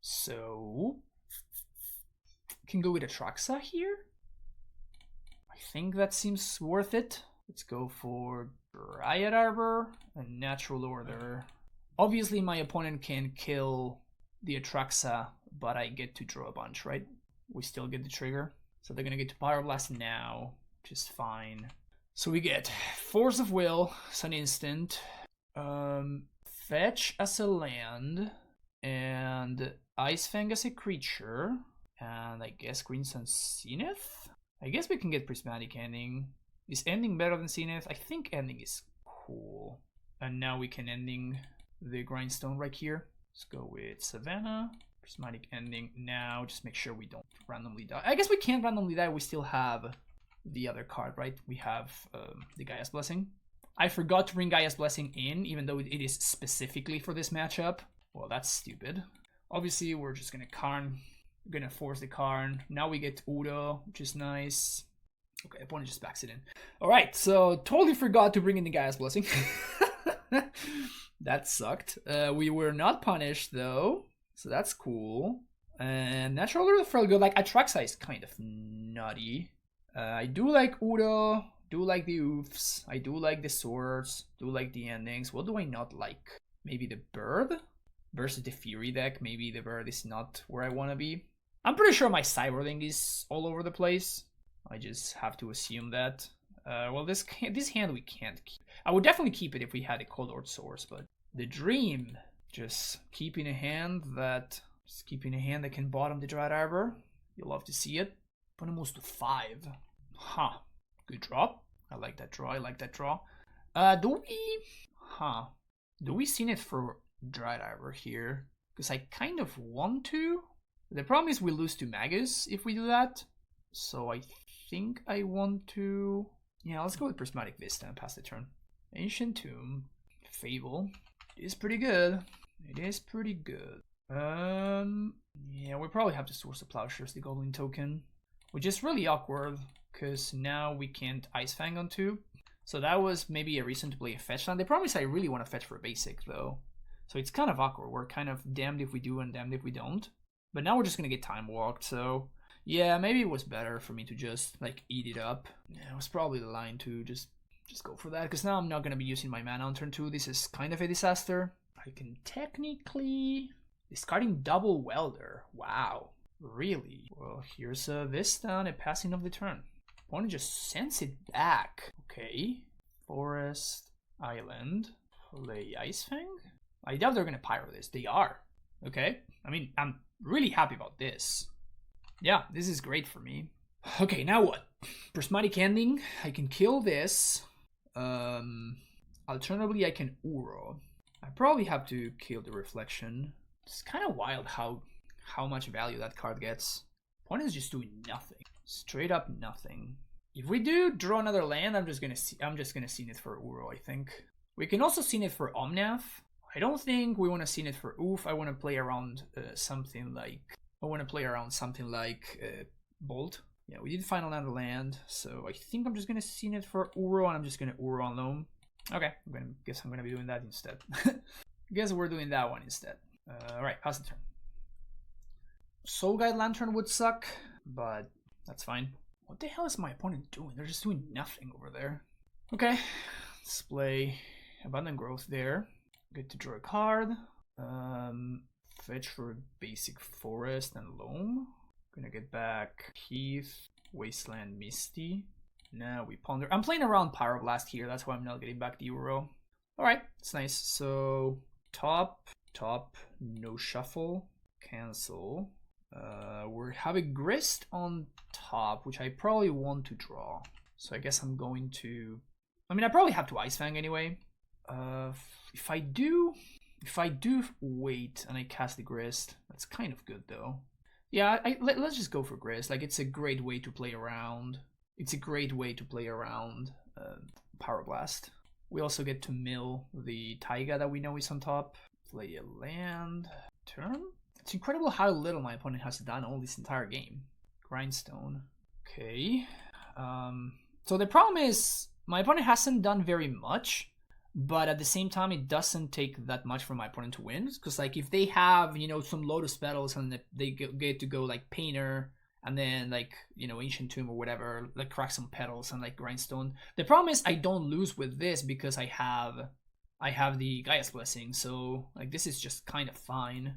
So can go with Atraxa here. I think that seems worth it. Let's go for Dryad Arbor and Natural Order. Obviously, my opponent can kill the Atraxa, but I get to draw a bunch, right? We still get the trigger. So they're gonna get to Pyroblast now, which is fine. So we get Force of Will, it's an instant. Fetch as a land, and Ice Fang as a creature, and I guess Green Sun Zenith? I guess we can get Prismatic Ending. Is Ending better than Zenith? I think Ending is cool. And now we can Ending the Grindstone right here. Let's go with Savannah. Prismatic Ending now. Just make sure we don't randomly die. I guess we can't randomly die. We still have the other card, right? We have the Gaia's Blessing. I forgot to bring Gaia's Blessing in, even though it is specifically for this matchup. Well, that's stupid. Obviously, we're just gonna Karn. We're gonna force the Karn. Now we get Udo, which is nice. Okay, opponent just backs it in. Alright, so totally forgot to bring in the Gaia's Blessing. That sucked. We were not punished, though. So that's cool. And Natural Order felt good. Like, Atraxa is kind of nutty. I do like Udo. Do like the oofs. I do like the swords. Do like the endings. What do I not like? Maybe the bird? Versus the Fury deck. Maybe the bird is not where I want to be. I'm pretty sure my Cyberlink is all over the place. I just have to assume that. Well, this hand we can't keep. I would definitely keep it if we had a Colored Source, but the dream, just keeping a hand that can bottom the Dryad Arbor. You'll love to see it. Put almost to 5. Huh. Good draw. I like that draw. I like that draw. Do we seen it for Dryad Arbor here? Because I kind of want to. The problem is we lose to Magus if we do that. So I think I want to. Yeah, let's go with Prismatic Vista and pass the turn. Ancient Tomb, Fable. It is pretty good. It is pretty good. Yeah, we probably have to source the Plowshares, the Goblin token, which is really awkward because now we can't Ice Fang on 2. So that was maybe a reason to play a fetch land. The problem is I really want to fetch for a basic though. So it's kind of awkward. We're kind of damned if we do and damned if we don't. But now we're just gonna get time walked, so yeah, maybe it was better for me to just like eat it up. Yeah, it was probably the line to just go for that, because now I'm not gonna be using my mana on turn 2. This is kind of a disaster. I can technically discarding Double Welder. Wow, really? Well, here's a Vista and a passing of the turn. Opponent just sends it back. Okay, Forest, Island, play Ice Fang. I doubt they're gonna Pyro this. They are. Okay, I mean, I'm really happy about this. Yeah, this is great for me. Okay, now what? Prismatic Ending. I can kill this. Alternatively, I can Uro. I probably have to kill the Reflection. It's kind of wild how much value that card gets. Opponent is just doing nothing. Straight up nothing. If we do draw another land, I'm just gonna scene it for Uro, I think. We can also scene it for Omnath. I don't think we want to scene it for Oof. I want to play around something like Bolt. Yeah, we did final another land, so I think I'm just gonna scene it for Uro, and I'm just gonna Uro on Loam. Okay, guess I'm gonna be doing that instead. Guess we're doing that one instead. Alright, pass the turn. Soul Guide Lantern would suck, but that's fine. What the hell is my opponent doing? They're just doing nothing over there. Okay, let's play Abundant Growth there. Get to draw a card. Fetch for basic Forest and Loam. Gonna get back Heath, Wasteland, Misty. Now we ponder. I'm playing around Pyroblast here, that's why I'm not getting back the Uro. Alright, it's nice. So top, no shuffle, cancel. We have a Grist on top, which I probably want to draw. So I guess I'm going to. I mean, I probably have to Ice Fang anyway. If I do wait and I cast the Grist, that's kind of good though. Yeah, let's just go for Grist. Like, it's a great way to play around. Pyroblast. We also get to mill the Taiga that we know is on top. Play a land. Turn? It's incredible how little my opponent has done all this entire game. Grindstone. Okay. So the problem is my opponent hasn't done very much, but at the same time, it doesn't take that much for my opponent to win. Because like if they have, you know, some Lotus Petals and they get to go like Painter and then like, you know, Ancient Tomb or whatever, like crack some Petals and like Grindstone. The problem is I don't lose with this because I have the Gaia's Blessing, so like this is just kind of fine.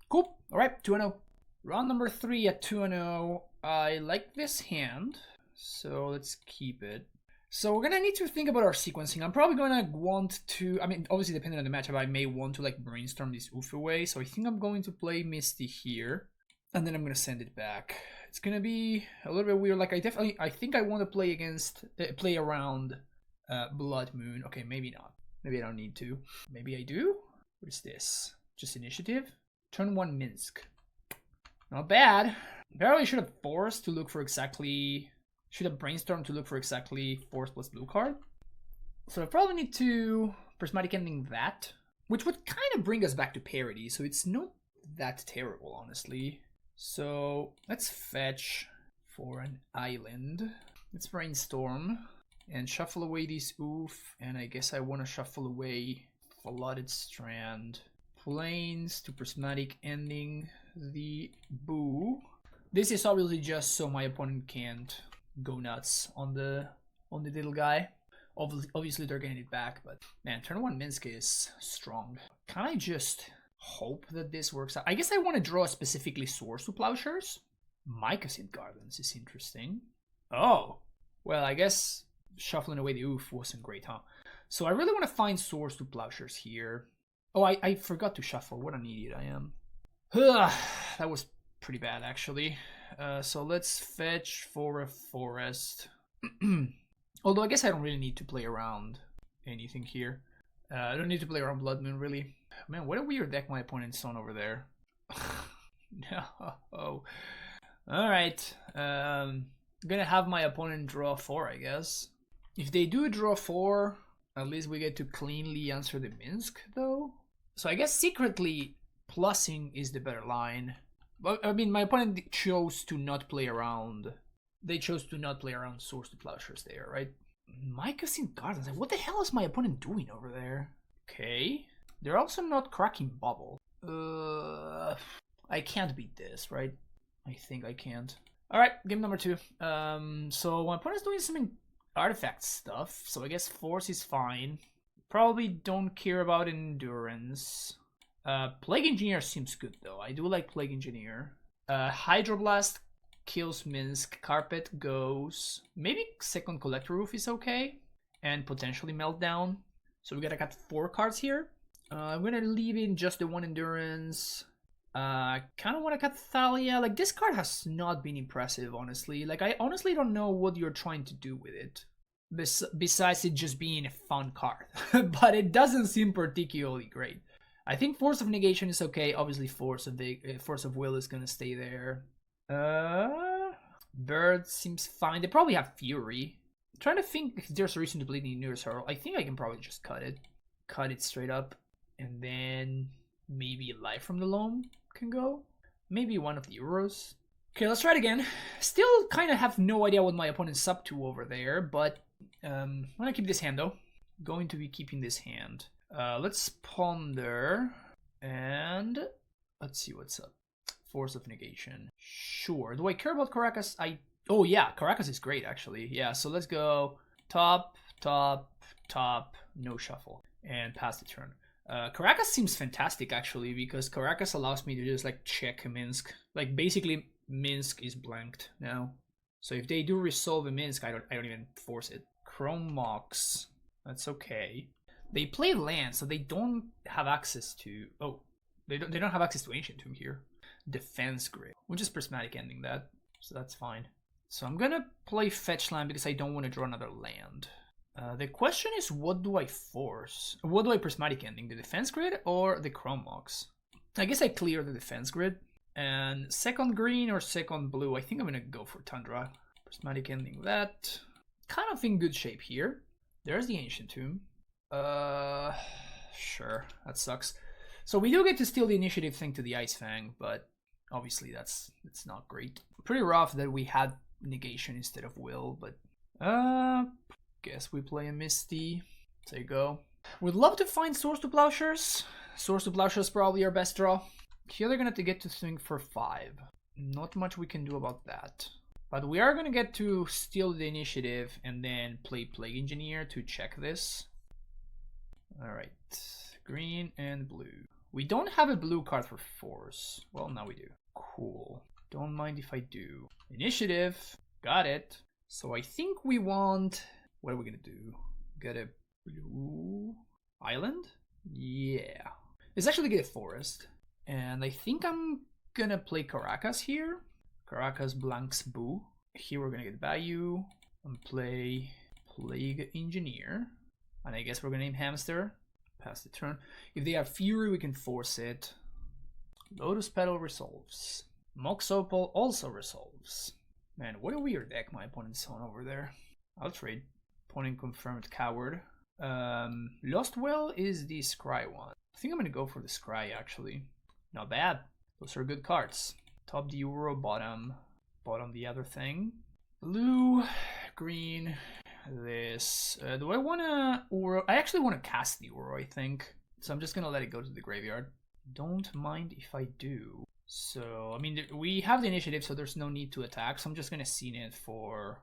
Cool. All right, 2-0. Round number 3 at 2-0. I like this hand, so let's keep it. So we're gonna need to think about our sequencing. I'm probably gonna want to, I mean, obviously depending on the matchup, I may want to like brainstorm this oof away. So I think I'm going to play Misty here, and then I'm gonna send it back. It's gonna be a little bit weird. Like I think I want to play against, play around Blood Moon. Okay, maybe not. Maybe I don't need to. Maybe I do. What is this? Just initiative. Turn 1 Minsk. Not bad. Barely should have forced to look for exactly. Should have brainstormed to look for exactly force plus blue card. So I probably need to prismatic ending that, which would kind of bring us back to parity. So it's not that terrible, honestly. So let's fetch for an island. Let's brainstorm and shuffle away these oof. And I guess I want to shuffle away Flooded Strand. Plains to prismatic ending the boo. This is obviously just so my opponent can't go nuts on the little guy. Obviously they're getting it back, but man, turn 1 Minsk is strong. Can I just hope that this works out? I guess I want to draw specifically Swords to Plowshares. Mycosynth Gardens is interesting. Oh, well, I guess shuffling away the oof wasn't great, huh? So I really want to find Swords to Plowshares here. Oh, I forgot to shuffle. What an idiot I am. That was pretty bad, actually. So let's fetch for a forest. Although I guess I don't really need to play around anything here. I don't need to play around Blood Moon, really. Man, what a weird deck my opponent's on over there. No. Alright. Gonna have my opponent draw 4, I guess. If they do draw 4, at least we get to cleanly answer the Minsk, though. So I guess secretly, plussing is the better line. But I mean, my opponent chose to not play around. They chose to not play around Swords to Plowshares there, right? Mycosynth Gardens. What the hell is my opponent doing over there? Okay. They're also not cracking Bubble. I can't beat this, right? I think I can't. Alright, game number 2. So my opponent's doing some artifact stuff. So I guess Force is fine. Probably don't care about Endurance. Plague Engineer seems good though. I do like Plague Engineer. Hydroblast kills Minsk. Carpet goes. Maybe second Collector Roof is okay. And potentially Meltdown. So we gotta cut 4 cards here. I'm gonna leave in just the 1 Endurance. Kind of want to cut Thalia. Like, this card has not been impressive, honestly. Like, I honestly don't know what you're trying to do with it. Besides it just being a fun card. But it doesn't seem particularly great. I think Force of Negation is okay. Obviously, Force of Will is gonna stay there. Bird seems fine. They probably have Fury. I'm trying to think if there's a reason to bleed in Nearest Hurl. I think I can probably just cut it. Cut it straight up. And then maybe Life from the Loam can go. Maybe one of the Euros. Okay, let's try it again. Still kind of have no idea what my opponent's up to over there, but I'm gonna keep this hand though. Going to be keeping this hand. Let's ponder and let's see what's up. Force of Negation. Sure. Do I care about Caracas? Oh yeah, Caracas is great actually. Yeah, so let's go top, top, top, no shuffle, and pass the turn. Caracas seems fantastic actually because Caracas allows me to just like check Minsk. Like basically Minsk is blanked now. So if they do resolve a Minsk, I don't even force it. Chrome Mox. That's okay. They play land, so they don't have access to. Oh, they don't have access to Ancient Tomb here. Defense Grid. We're just prismatic ending that, so that's fine. So I'm gonna play fetch land because I don't want to draw another land. The question is, what do I force? What do I prismatic ending? The defense grid or the Chrome Mox? I guess I clear the defense grid. And second green or second blue? I think I'm gonna go for Tundra. Prismatic ending that. Kind of in good shape here. There's the Ancient Tomb. Sure, that sucks. So we do get to steal the initiative thing to the Ice Fang, but obviously that's not great. Pretty rough that we had negation instead of will, but Guess we play a Misty. There you go. Would love to find Swords to Plowshares. Swords to Plowshares probably our best draw. Here they're gonna have to get to swing for 5. Not much we can do about that. But we are gonna get to steal the initiative and then play Plague Engineer to check this. Alright. Green and blue. We don't have a blue card for force. Well, now we do. Cool. Don't mind if I do. Initiative. Got it. So I think we want... What are we gonna do? Get a blue island? Yeah. Let's actually get a forest. And I think I'm gonna play Caracas here. Caracas blanks Boo. Here we're gonna get Bayou and play Plague Engineer. And I guess we're gonna name Hamster. Pass the turn. If they have Fury, we can force it. Lotus Petal resolves. Mox Opal also resolves. Man, what a weird deck my opponent's on over there. I'll trade. Opponent confirmed Coward. Lost Well is the Scry one. I think I'm gonna go for the Scry actually. Not bad. Those are good cards. Top the Uro, bottom the other thing. Blue, green, this. Do I wanna Uro? I actually wanna cast the Uro, I think. So I'm just gonna let it go to the graveyard. Don't mind if I do. So, I mean, we have the initiative, so there's no need to attack. So I'm just gonna scene it for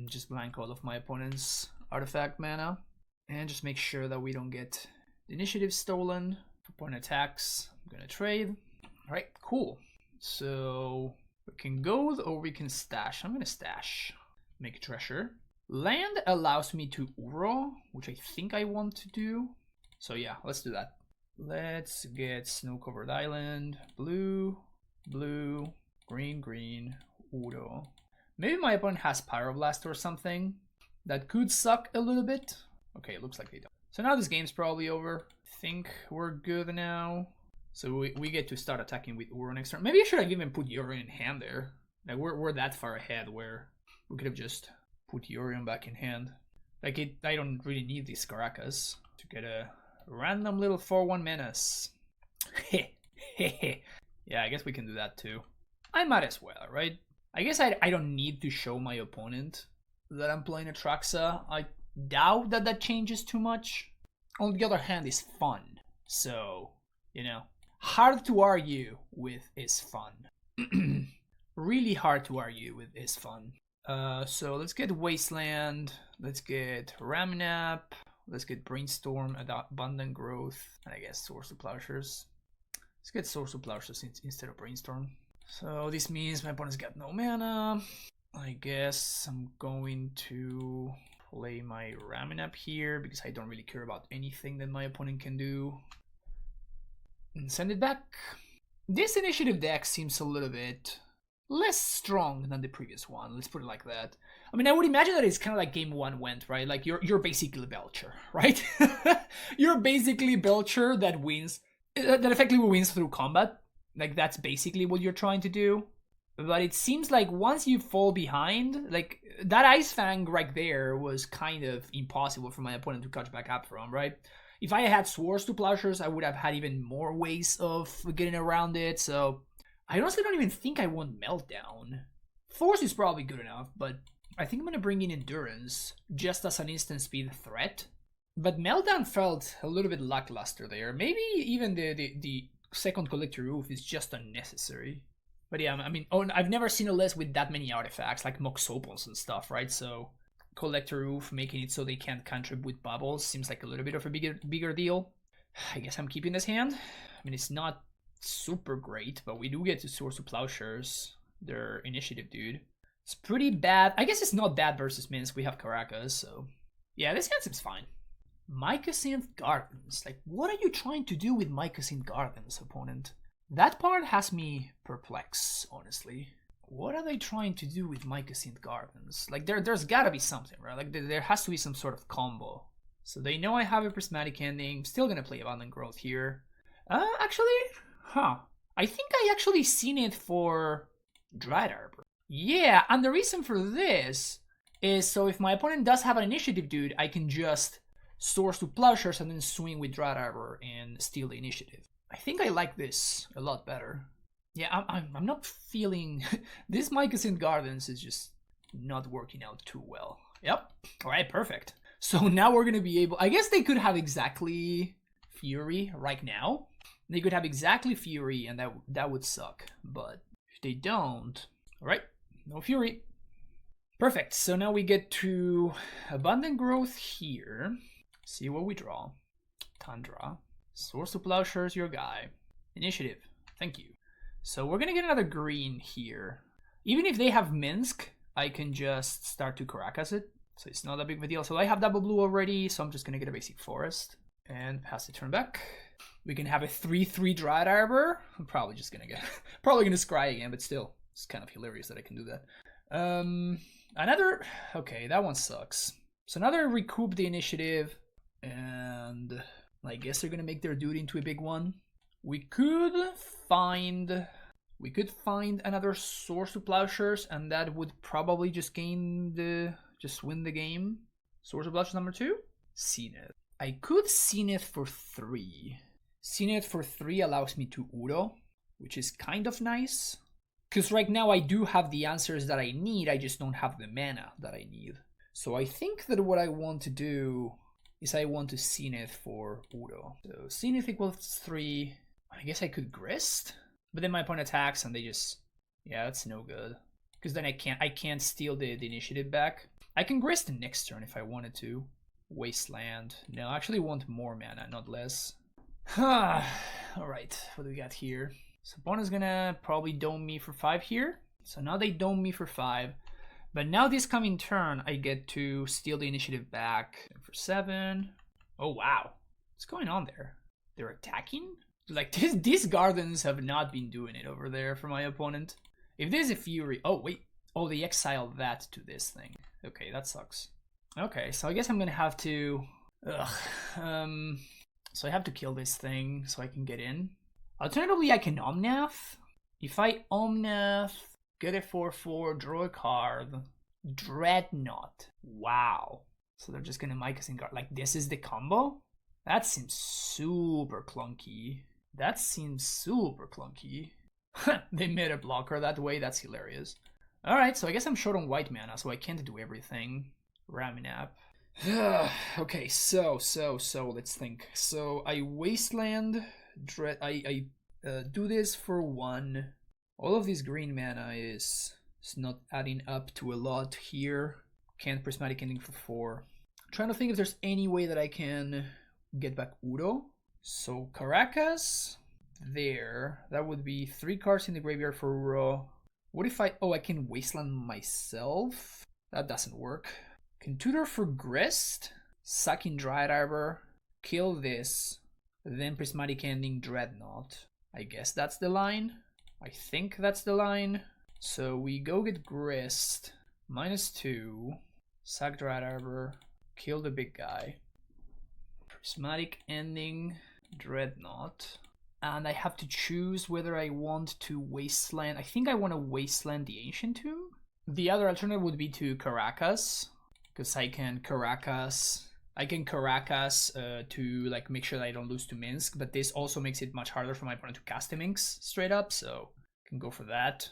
just blank all of my opponent's artifact mana. And just make sure that we don't get the initiative stolen. For opponent attacks, I'm gonna trade. Alright, cool. So, we can go or we can stash. I'm gonna stash. Make a treasure. Land allows me to Uro, which I think I want to do. So yeah, let's do that. Let's get Snow-Covered Island. Blue, blue, green, green, Uro. Maybe my opponent has Pyroblast or something. That could suck a little bit. Okay, it looks like they don't. So now this game's probably over. I think we're good now. So we get to start attacking with Uro next turn. Maybe I should have even put Yorion in hand there. Like we're that far ahead where we could have just put Yorion back in hand. Like I don't really need these Caracas to get a random little 4/1 menace. Yeah, I guess we can do that too. I might as well, right? I guess I don't need to show my opponent that I'm playing Atraxa. I doubt that changes too much. On the other hand, it's fun. So, you know, hard to argue with is fun. Really hard to argue with is fun. So let's get Wasteland. Let's get Ramnap. Let's get Brainstorm, Abundant Growth, and I guess Source of Plowshares. Let's get Source of Plowshares instead of Brainstorm. So this means my opponent's got no mana. I guess I'm going to play my Ramnap here because I don't really care about anything that my opponent can do. And send it back. This initiative deck seems a little bit less strong than the previous one. Let's put it like that. I mean, I would imagine that it's kind of like game 1 went, right? Like you're basically Belcher, right? You're basically Belcher that wins, that effectively wins through combat. Like that's basically what you're trying to do. But it seems like once you fall behind, like that Ice Fang right there was kind of impossible for my opponent to catch back up from, right? If I had Swords to Plowshares, I would have had even more ways of getting around it. So I honestly don't even think I want Meltdown. Force is probably good enough, but I think I'm going to bring in Endurance just as an instant speed threat. But Meltdown felt a little bit lackluster there. Maybe even the second Collector Roof is just unnecessary. But yeah, I mean, I've never seen a list with that many artifacts, like Mox Opals and stuff, right? So Collector Roof making it so they can't contribute with bubbles seems like a little bit of a bigger deal. I guess I'm keeping this hand. I mean, it's not super great, but we do get to Source of Plowshares, their initiative dude. It's pretty bad. I guess it's not bad versus Minsk. We have Caracas, so yeah, this hand seems fine. Mycosynth Gardens. Like, what are you trying to do with Mycosynth Gardens, opponent? That part has me perplexed, honestly. What are they trying to do with Mycosynth Gardens? Like, there's gotta be something, right? Like, there has to be some sort of combo. So they know I have a Prismatic Ending. Still gonna play Abundant Growth here. Actually, I think I actually seen it for Dread Arbor. Yeah, and the reason for this is so if my opponent does have an initiative dude, I can just Source to Plowshares and then swing with Dread Arbor and steal the initiative. I think I like this a lot better. Yeah, I'm not feeling... This Mycosynth Gardens is just not working out too well. Yep. All right, perfect. So now we're gonna be able. I guess they could have exactly Fury right now. They could have exactly Fury, and that would suck. But if they don't, all right, no Fury. Perfect. So now we get to Abundant Growth here. See what we draw. Tundra. Source of Plowshares, your guy. Initiative. Thank you. So we're gonna get another green here. Even if they have Minsk, I can just start to Caracas it. So it's not that big of a deal. So I have double blue already, so I'm just gonna get a basic forest. And pass the turn back. We can have a 3/3 Dryad Arbor. I'm probably just gonna get probably gonna scry again, but still. It's kind of hilarious that I can do that. Another okay, that one sucks. So another recoup the initiative, and I guess they're gonna make their dude into a big one. We could find another Source of Plowshares, and that would probably just win the game. Source of Plowshares number 2? Zenith. I could Zenith for 3. Zenith for 3 allows me to Uro, which is kind of nice. Because right now I do have the answers that I need, I just don't have the mana that I need. So I think that what I want to do is I want to Zenith for Uro. So Zenith equals 3. I guess I could Grist, but then my opponent attacks and they just... Yeah, that's no good. Because then I can't steal the initiative back. I can Grist the next turn if I wanted to. Wasteland. No, I actually want more mana, not less. Alright, what do we got here? So opponent's gonna probably dome me for 5 here. So now they dome me for 5. But now this coming turn, I get to steal the initiative back for 7. Oh wow, what's going on there? They're attacking? Like these gardens have not been doing it over there for my opponent. If there's a Fury, oh wait, oh they exiled that to this thing. Okay, that sucks. Okay, so I guess I'm gonna have to, so I have to kill this thing so I can get in. Alternatively, I can Omnath. If I Omnath, get a 4/4, draw a card, Dreadnought. Wow. So they're just gonna mic us in guard. Like this is the combo? That seems super clunky. That seems super clunky. They made a blocker that way. That's hilarious. Alright, so I guess I'm short on white mana, so I can't do everything. Raminap. Okay, so let's think. So I Wasteland, I do this for 1. All of this green mana is not adding up to a lot here. Can't Prismatic Ending for 4. I'm trying to think if there's any way that I can get back Uro. So Caracas, there. That would be 3 cards in the graveyard for Uro. What if I can Wasteland myself? That doesn't work. Can tutor for Grist, sacking Dryad Arbor, kill this, then Prismatic Ending Dreadnought. I guess that's the line. I think that's the line. So we go get Grist, -2, sack Dryad Arbor, kill the big guy. Prismatic Ending Dreadnought. And I have to choose whether I want to Wasteland. I think I want to Wasteland the Ancient Tomb. The other alternative would be to Caracas. Because I can Caracas to like make sure that I don't lose to Minsk, but this also makes it much harder for my opponent to cast a Minsk straight up, so I can go for that.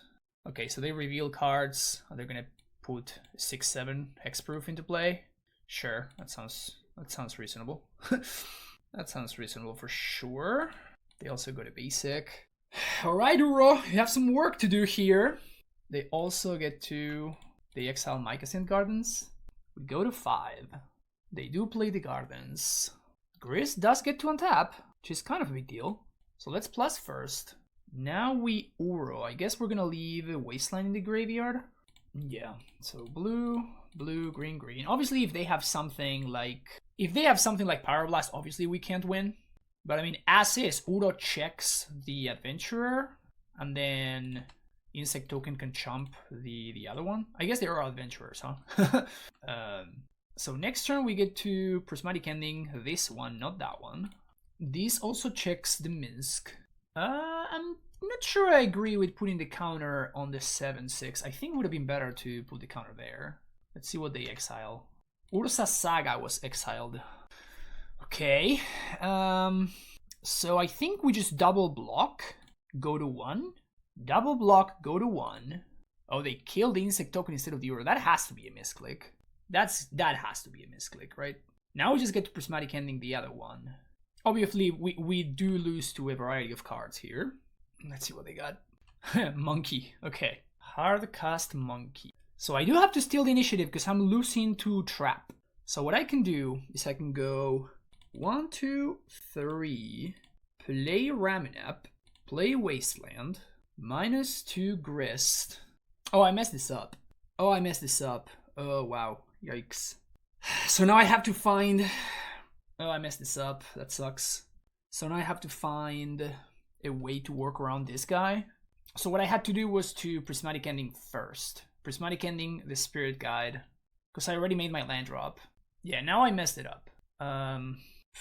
Okay, so they reveal cards. They're gonna put 6/7 hexproof into play. Sure, that sounds reasonable. That sounds reasonable for sure. They also go to basic. Alright, Uro, you have some work to do here. They also get to the exile Mycosynth Gardens. We go to 5. They do play the Gardens. Grist does get to untap, which is kind of a big deal. So let's plus first. Now we Uro. I guess we're gonna leave a Wasteland in the graveyard. Yeah, so blue, blue, green, green. Obviously, if they have something like Pyroblast, obviously we can't win. But I mean, as is, Uro checks the Adventurer, and then Insect Token can chump the other one. I guess they are Adventurers, huh? So next turn we get to Prismatic Ending this one, not that one. This also checks the Minsk. I'm not sure I agree with putting the counter on the 7/6. I think it would have been better to put the counter there. Let's see what they exile. Ursa Saga was exiled. Okay. So I think we just double block, go to 1. Double block, go to 1. Oh, they killed the Insect Token instead of the Uro. That has to be a misclick. That has to be a misclick, right? Now we just get to Prismatic Ending the other one. Obviously, we do lose to a variety of cards here. Let's see what they got. Monkey. Okay. Hardcast Monkey. So I do have to steal the initiative because I'm losing to Trap. So what I can do is I can go 1, 2, 3, play Raminap, play Wasteland, -2 Grist. Oh, I messed this up. Oh, wow. Yikes. So now I have to find... Oh, I messed this up. That sucks. So now I have to find a way to work around this guy. So what I had to do was to Prismatic Ending first. Prismatic Ending the Spirit Guide. Because I already made my land drop. Yeah, now I messed it up.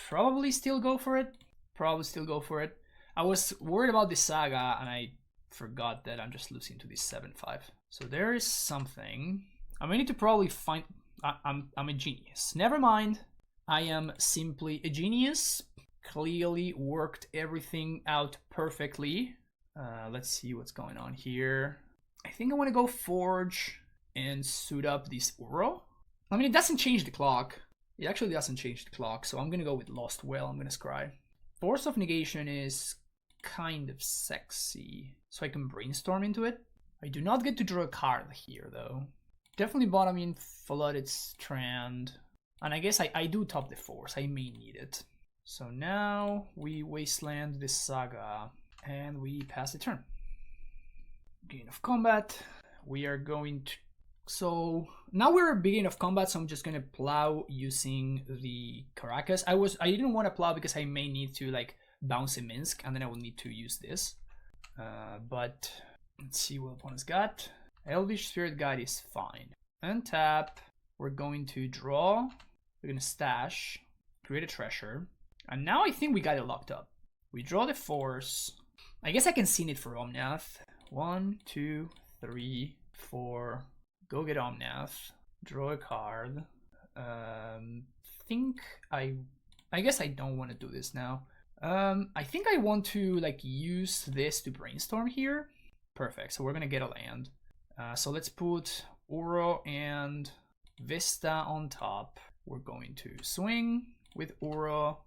Probably still go for it. I was worried about this Saga and I forgot that I'm just losing to this 7/5. So there is something. I may need to probably find... I'm a genius. Never mind. I am simply a genius. Clearly worked everything out perfectly. Let's see what's going on here. I think I want to go Forge and suit up this Uro. I mean, it doesn't change the clock. It actually doesn't change the clock, so I'm going to go with Lost Well. I'm going to scry. Force of Negation is kind of sexy, so I can brainstorm into it. I do not get to draw a card here, though. Definitely bottoming Flooded Strand. And I guess I do top the Force. I may need it. So now we Wasteland this Saga and we pass the turn. Beginning of combat. We are going to... So now we're beginning of combat, so I'm just gonna plow using the Caracas. I didn't want to plow because I may need to like bounce a Minsk and then I will need to use this. But let's see what opponent's got. Elvish Spirit Guide is fine. Untap. We're going to draw. We're gonna stash. Create a treasure. And now I think we got it locked up. We draw the Force. I guess I can scene it for Omnath. 1, 2, 3, 4. Go get Omnath. Draw a card. I guess I don't want to do this now. I think I want to like use this to brainstorm here. Perfect. So we're gonna get a land. So let's put Uro and Vista on top. We're going to swing with Uro.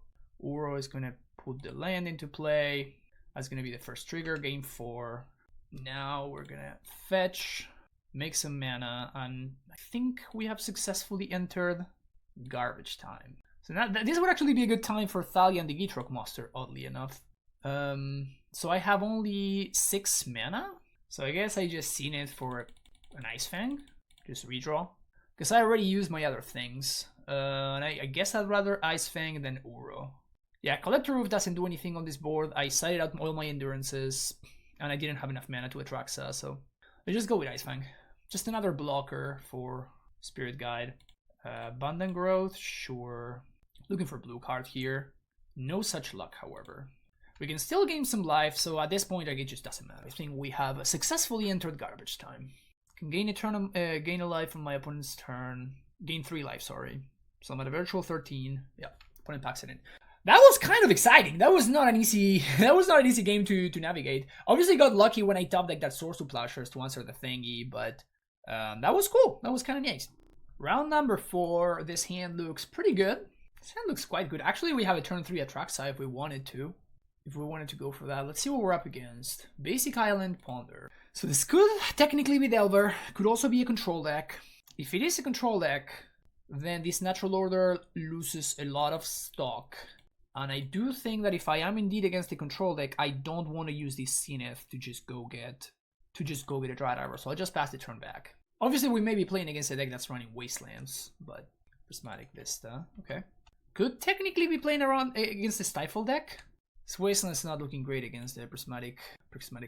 Uro is gonna put the land into play. That's gonna be the first trigger, game 4. Now we're gonna fetch, make some mana, and I think we have successfully entered Garbage Time. So now this would actually be a good time for Thalia and the Gitrog Master, oddly enough. So I have only 6 mana. So I guess I just seen it for an Ice Fang. Just redraw. Because I already used my other things. And I guess I'd rather Ice Fang than Uro. Yeah, Collector Roof doesn't do anything on this board. I cited out all my endurances. And I didn't have enough mana to Atraxa, so I just go with Ice Fang. Just another blocker for Spirit Guide. Abundant Growth, sure. Looking for blue card here. No such luck, however. We can still gain some life, so at this point, it just doesn't matter. I think we have successfully entered Garbage Time. Can gain a life on my opponent's turn. Gain 3 life, sorry. So I'm at a virtual 13. Yeah, opponent packs it in. That was kind of exciting. That was not an easy game to navigate. Obviously got lucky when I top decked that Source to Plowshares to answer the thingy, but that was cool. That was kind of nice. Round number 4. This hand looks pretty good. This hand looks quite good. Actually, we have a turn 3 Atraxa if we wanted to. If we wanted to go for that. Let's see what we're up against. Basic Island Ponder. So this could technically be Delver. Could also be a control deck. If it is a control deck, then this Natural Order loses a lot of stock. And I do think that if I am indeed against the control deck, I don't want to use this Zenith to just go get a Dry Diver. So I'll just pass the turn back. Obviously, we may be playing against a deck that's running Wastelands, but Prismatic Vista, okay. Could technically be playing around against the Stifle deck. This Wasteland's not looking great against the Prismatic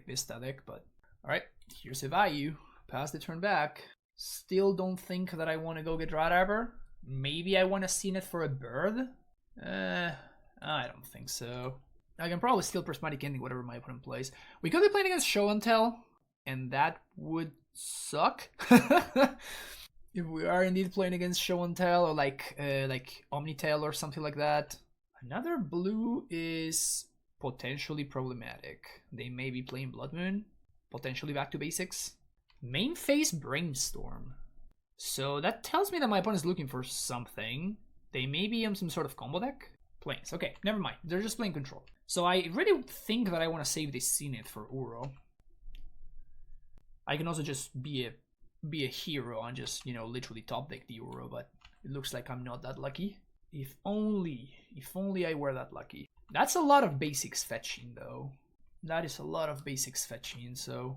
Vista deck, but alright, here's a value. Pass the turn back. Still don't think that I want to go get Dry Diver. Maybe I want to Zenith for a bird. I don't think so. I can probably still Prismatic Ending whatever my opponent plays. We could be playing against Show and Tell, and that would suck. If we are indeed playing against Show and Tell or like Omnitail or something like that. Another blue is potentially problematic. They may be playing Blood Moon, potentially back to basics. Main phase Brainstorm. So that tells me that my opponent is looking for something. They may be on some sort of combo deck. Planes. Okay, never mind. They're just playing control. So I really think that I want to save this Zenith for Uro. I can also just be a hero and just, you know, literally top deck the Uro, but it looks like I'm not that lucky. If only I were that lucky. That's a lot of basics fetching though. That is a lot of basics fetching, so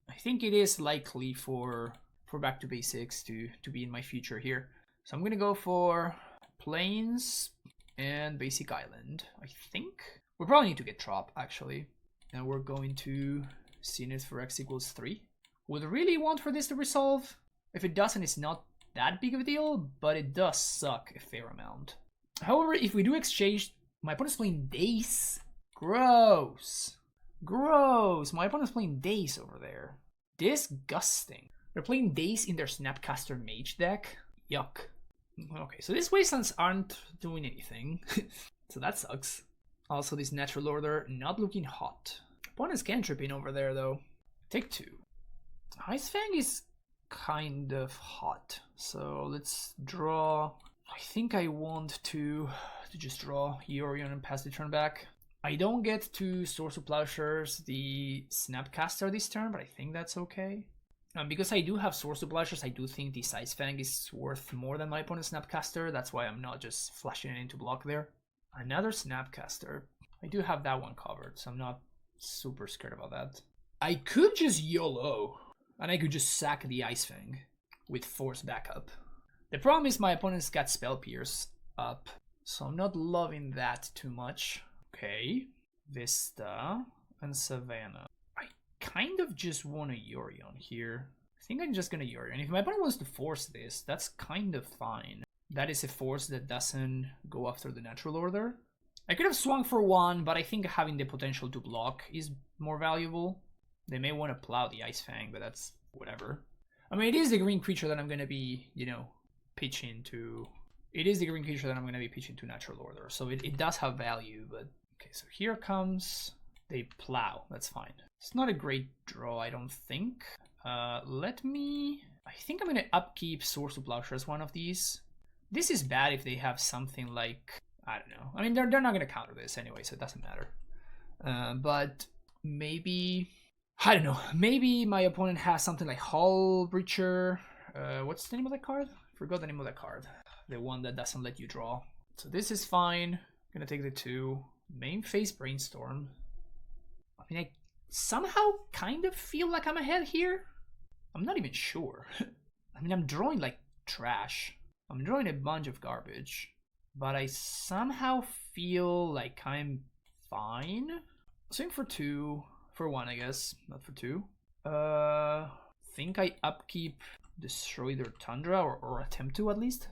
I think it is likely for back to basics to be in my future here. So I'm gonna go for plains and basic island. I think we probably need to get drop actually. And we're going to Zenith for x equals 3. Would really want for this to resolve. If it doesn't, it's not that big of a deal, but it does suck a fair amount. However, if we do exchange, my opponent's playing Dace. Gross. Gross. My opponent's playing Dace over there. Disgusting. They're playing Dace in their Snapcaster Mage deck. Yuck. Okay, so these wastelands aren't doing anything. So that sucks. Also, this natural order not looking hot. Opponent's cantripping over there though. Take 2. Ice Fang is kind of hot. So let's draw. I think I want to just draw Yorion and pass the turn back. I don't get to Source of Plowshares the Snapcaster this turn, but I think that's okay. Because I do have Source of Plowshares, I do think the Ice Fang is worth more than my opponent's Snapcaster. That's why I'm not just flashing it into block there. Another Snapcaster. I do have that one covered, so I'm not super scared about that. I could just YOLO, and I could just sack the Ice Fang with Force backup. The problem is my opponent's got Spell Pierce up, so I'm not loving that too much. Okay, Vista and Savannah. I kind of just want a Yorion here. I think I'm just gonna Yorion. If my opponent wants to force this, that's kind of fine. That is a force that doesn't go after the natural order. I could have swung for 1, but I think having the potential to block is more valuable. They may want to plow the Ice Fang, but that's whatever. I mean, it is the green creature that I'm gonna be, you know, pitching to. It is the green creature that I'm gonna be pitching to natural order, so it does have value, but. Okay, so here comes, they plow, that's fine. It's not a great draw, I don't think. I think I'm gonna upkeep Source of Plowshares one of these. This is bad if they have something like, I don't know. I mean, they're not gonna counter this anyway, so it doesn't matter. But maybe, I don't know, maybe my opponent has something like Hull Breacher. What's the name of that card? I forgot the name of that card. The one that doesn't let you draw. So this is fine. I'm gonna take the 2. Main phase Brainstorm. I mean, I somehow kind of feel like I'm ahead here. I'm not even sure. I mean, I'm drawing like trash. I'm drawing a bunch of garbage. But I somehow feel like I'm fine. Swing for 2. For 1, I guess. Not for 2. Think I upkeep Destroy their Tundra, or attempt to at least.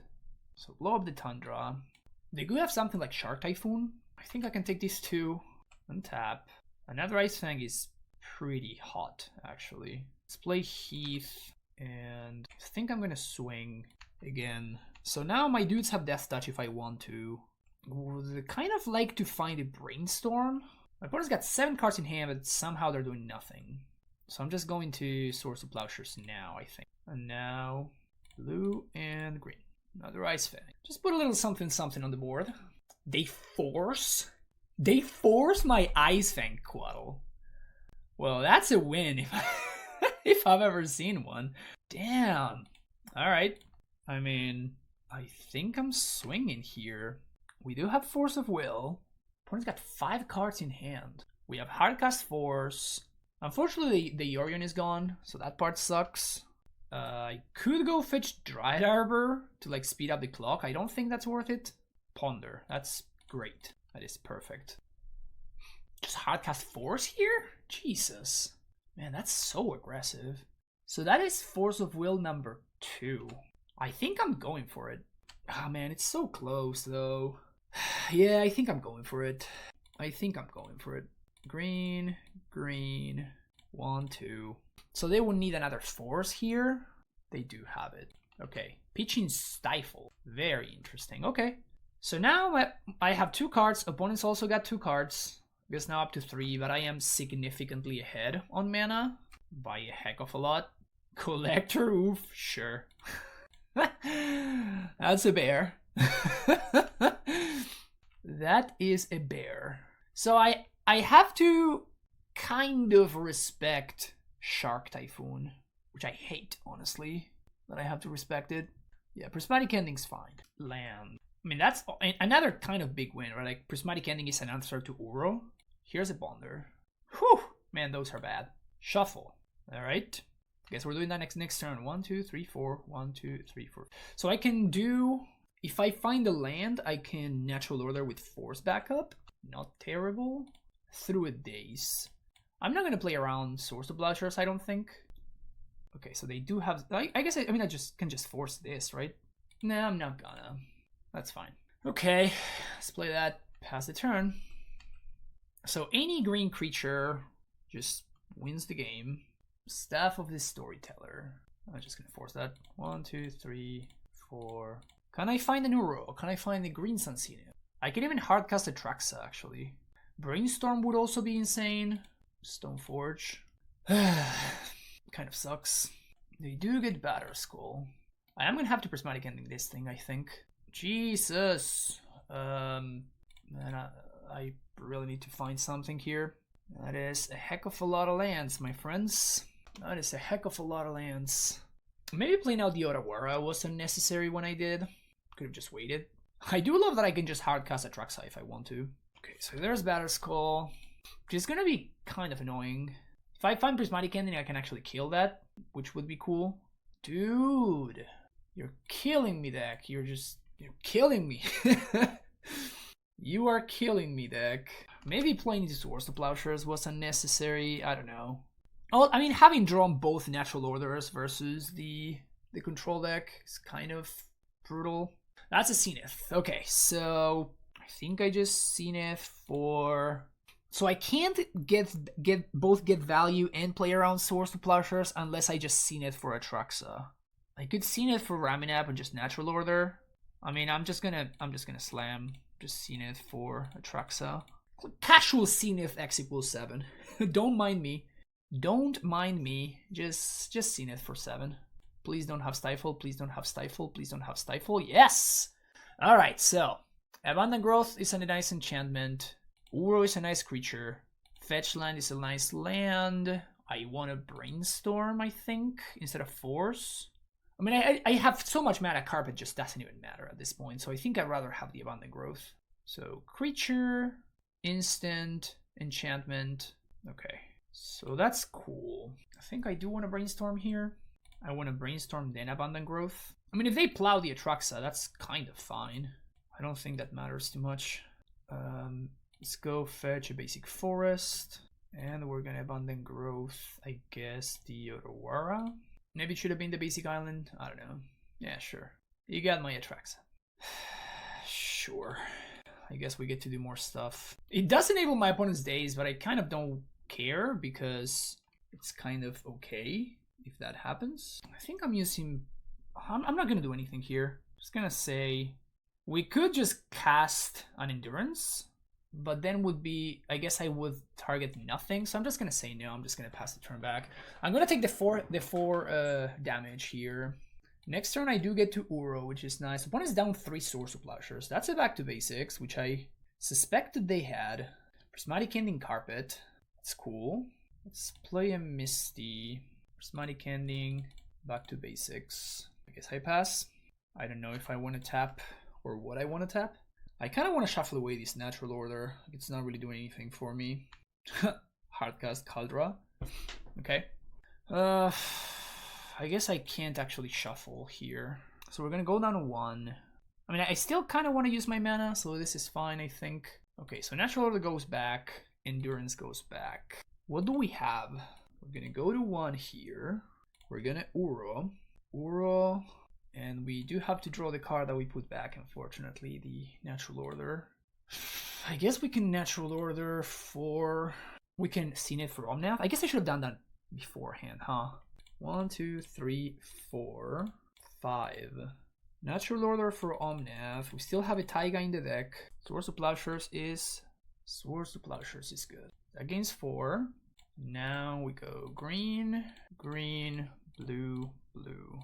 So blow up the Tundra. They could have something like Shark Typhoon. I think I can take these 2 and tap. Another Ice Fang is pretty hot, actually. Let's play Heath, and I think I'm gonna swing again. So now my dudes have Death Touch if I want to. Would kind of like to find a Brainstorm. My opponent's got 7 cards in hand, but somehow they're doing nothing. So I'm just going to Source of Plowshares now, I think. And now, blue and green. Another Ice Fang. Just put a little something something on the board. They force my Ice Fang Quaddle. Well, that's a win if I've ever seen one. Damn. All right. I mean, I think I'm swinging here. We do have Force of Will. Opponent's got 5 cards in hand. We have Hardcast Force. Unfortunately, the Yorion is gone, so that part sucks. I could go fetch Dryad Arbor to like speed up the clock. I don't think that's worth it. Ponder. That's great. That is perfect. Just Hardcast Force here? Jesus. Man, that's so aggressive. So that is Force of Will number 2. I think I'm going for it. Ah, man, it's so close though. Yeah, I think I'm going for it. Green, green, 1, 2. So they will need another Force here. They do have it. Okay, Pitching Stifle. Very interesting. Okay. So now I have 2 cards. Opponents also got 2 cards. I guess now up to 3, but I am significantly ahead on mana by a heck of a lot. Collector, oof, sure. That's a bear. That is a bear. So I have to kind of respect Shark Typhoon, which I hate, honestly, but I have to respect it. Yeah, Prismatic Ending's fine. Land. I mean, that's another kind of big win, right? Like, Prismatic Ending is an answer to Uro. Here's a Bonder. Whew! Man, those are bad. Shuffle. Alright. Guess we're doing that next turn. 1, 2, 3, 4. 1, 2, 3, 4. So I can do... If I find a land, I can Natural Order with Force backup. Not terrible. Through a Daze. I'm not going to play around Source of Plowshares, I don't think. Okay, so they do have... I guess, I can just force this, right? Nah, I'm not gonna. That's fine. Okay, let's play that. Pass the turn. So any green creature just wins the game. Staff of the Storyteller. I'm just gonna force that. 1, 2, 3, 4. Can I find an Uro? Can I find the green Sun Zenith? I can even hardcast Atraxa, actually. Brainstorm would also be insane. Stoneforge. Kind of sucks. They do get Batter Skull. I am gonna have to Prismatic Ending this thing, I think. Jesus. Man, I really need to find something here. That is a heck of a lot of lands, my friends. That is a heck of a lot of lands. Maybe playing out the Otawara was unnecessary when I did. Could have just waited. I do love that I can just hardcast Atraxa if I want to. Okay, so there's Batter Skull. Which is gonna be kind of annoying. If I find Prismatic Ending, I can actually kill that, which would be cool. Dude, you're killing me, deck. You're killing me. You are killing me, deck. Maybe playing into Source of Plowshares was unnecessary. I don't know. Oh, I mean, having drawn both Natural Orders versus the control deck is kind of brutal. That's a Zenith. Okay, so I think I just Zenith for... So I can't get value and play around Source of Plowshares unless I just Zenith for Atraxa. I could Zenith for Raminap and just Natural Order. I mean, I'm just gonna slam. Just Zenith for Atraxa. Casual Zenith X equals 7. Don't mind me. Don't mind me. Just Zenith for 7. Please don't have Stifle. Please don't have Stifle. Please don't have Stifle. Yes! Alright, so Abundant Growth is a nice enchantment. Uro is a nice creature. Fetch land is a nice land. I want to Brainstorm, I think, instead of Force. I mean, I have so much mana, Carpet just doesn't even matter at this point, so I think I'd rather have the Abundant Growth. So, creature, instant, enchantment. Okay, so that's cool. I think I do want to Brainstorm here. I want to Brainstorm, then Abundant Growth. I mean, if they plow the Atraxa, that's kind of fine. I don't think that matters too much. Let's go fetch a basic forest. And we're gonna Abundant Growth, I guess, the Otawara. Maybe it should have been the basic island. I don't know. Yeah, sure. You got my Atraxa. Sure. I guess we get to do more stuff. It does enable my opponent's days, but I kind of don't care because it's kind of okay if that happens. I think I'm using... I'm not gonna do anything here. I'm just gonna say... We could just cast an Endurance, but then would be... I guess I would target nothing, so I'm just gonna say no. I'm just gonna pass the turn back. I'm gonna take the four damage here. Next turn I do get to Uro, which is nice. Opponent is down 3 Source of Plowshares. That's a back to basics, which I suspected they had. Prismatic Ending Carpet. That's cool. Let's play a Misty. Prismatic Ending, back to basics. I guess I pass. I don't know if I want to tap or what I want to tap. I kind of want to shuffle away this Natural Order. It's not really doing anything for me. Hardcast Caldra. Okay. I guess I can't actually shuffle here. So we're going to go down to 1. I mean, I still kind of want to use my mana, so this is fine, I think. Okay, so Natural Order goes back. Endurance goes back. What do we have? We're going to go to 1 here. We're going to Uro. And we do have to draw the card that we put back, unfortunately, the Natural Order. I guess we can Natural Order for... We can Zenith for Omnath. I guess I should have done that beforehand, huh? 1, 2, 3, 4, 5. Natural Order for Omnath. We still have a Taiga in the deck. Source of Plowshares is good. That gains 4. Now we go green, green, blue, blue.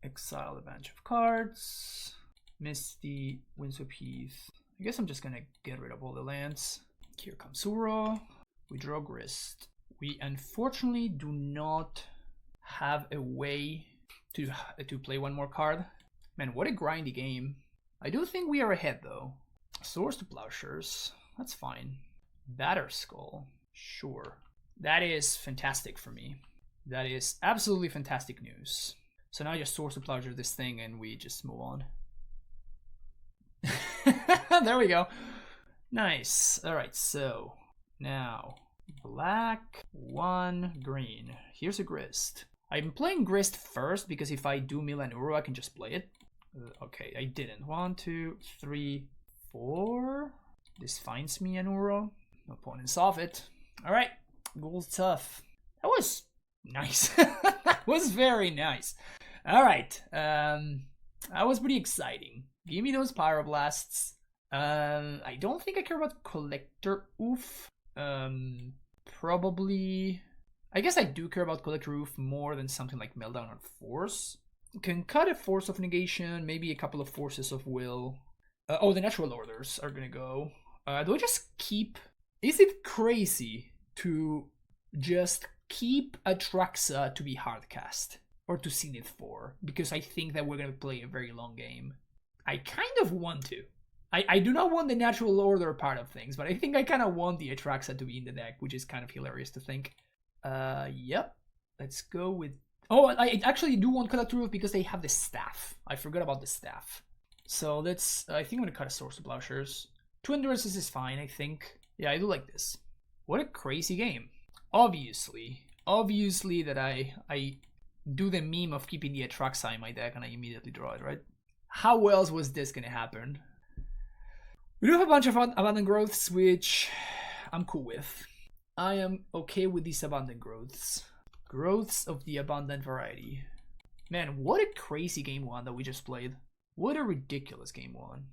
A Exile a bunch of cards. Misty, Windsweep Heath. I guess I'm just gonna get rid of all the lands. Here comes Uro. We draw Grist. We unfortunately do not have a way to play one more card. Man, what a grindy game. I do think we are ahead though. Swords to Plowshares. That's fine. Batter Skull. Sure. That is fantastic for me. That is absolutely fantastic news. So now I just Swords to Plowshare this thing and we just move on. There we go. Nice. Alright, so now black, 1 green. Here's a Grist. I'm playing Grist first because if I do mill and Uro, I can just play it. Okay, I didn't. 1, 2, 3, 4. This finds me an Uro. Opponents off it. Alright, goal's tough. That was nice. That was very nice. Alright, that was pretty exciting. Give me those Pyroblasts. I don't think I care about Collector Oof. Probably... I guess I do care about Collector Oof more than something like Meltdown or Force. Can cut a Force of Negation, maybe a couple of Forces of Will. Oh, the Natural Orders are gonna go. Do I just keep... Is it crazy to just keep Atraxa to be hardcast? Or to Zenith 4? Because I think that we're gonna play a very long game. I kind of want to. I do not want the Natural Order part of things, but I think I kind of want the Atraxa to be in the deck, which is kind of hilarious to think. Yep. Let's go with... Oh, I actually do want Collector Roof because they have the staff. I forgot about the staff. So let's... I think I'm going to cut a Swords to Plowshares. 2 Endurances is fine, I think. Yeah, I do like this. What a crazy game. Obviously that I do the meme of keeping the Atraxa in my deck and I immediately draw it, right? How else was this going to happen? We do have a bunch of Abundant Growths, which I'm cool with. I am okay with these Abundant Growths. Growths of the Abundant variety. Man, what a crazy game 1 that we just played. What a ridiculous game 1.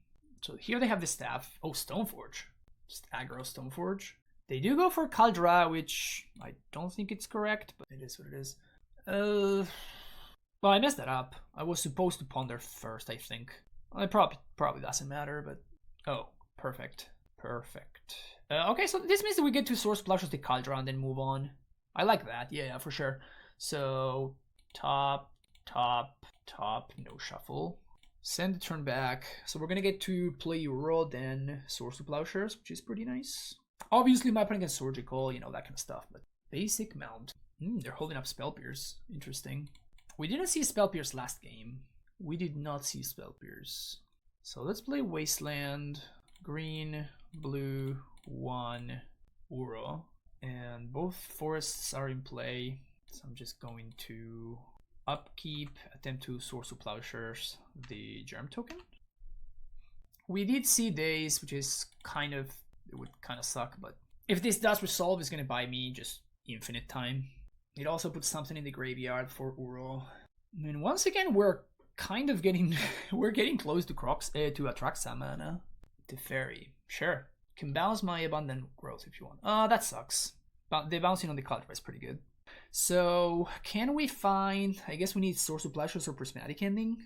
So here they have the staff. Oh, Stoneforge. Just aggro Stoneforge. They do go for Caldra, which I don't think it's correct, but it is what it is. Well, I messed that up. I was supposed to ponder first, I think. Well, it probably doesn't matter, but... Oh, perfect. Perfect. Okay, so this means that we get to Source Plowshares the Caldra and then move on. I like that. Yeah, for sure. So, top, no shuffle. Send the turn back. So we're gonna get to play Uro, then Source to Plowshares, which is pretty nice. Obviously, my opponent gets Surgical, you know, that kind of stuff. But basic mount. They're holding up Spell Pierce. Interesting. We didn't see Spell Pierce last game. We did not see Spell Pierce. So let's play Wasteland, green, blue, 1, Uro. And both forests are in play. So I'm just going to upkeep, attempt to Source to Plowshares the Germ token. We did see Daze, which is kind of, it would kind of suck, but if this does resolve, it's going to buy me just infinite time. It also puts something in the graveyard for Uro. And once again, we're kind of getting, we're getting close to to Atraxa mana. Teferi, sure. Can bounce my Abundant Growth if you want. That sucks. But the bouncing on the Caldra is pretty good. So, can we find... I guess we need Source to Plowshares or Prismatic Ending.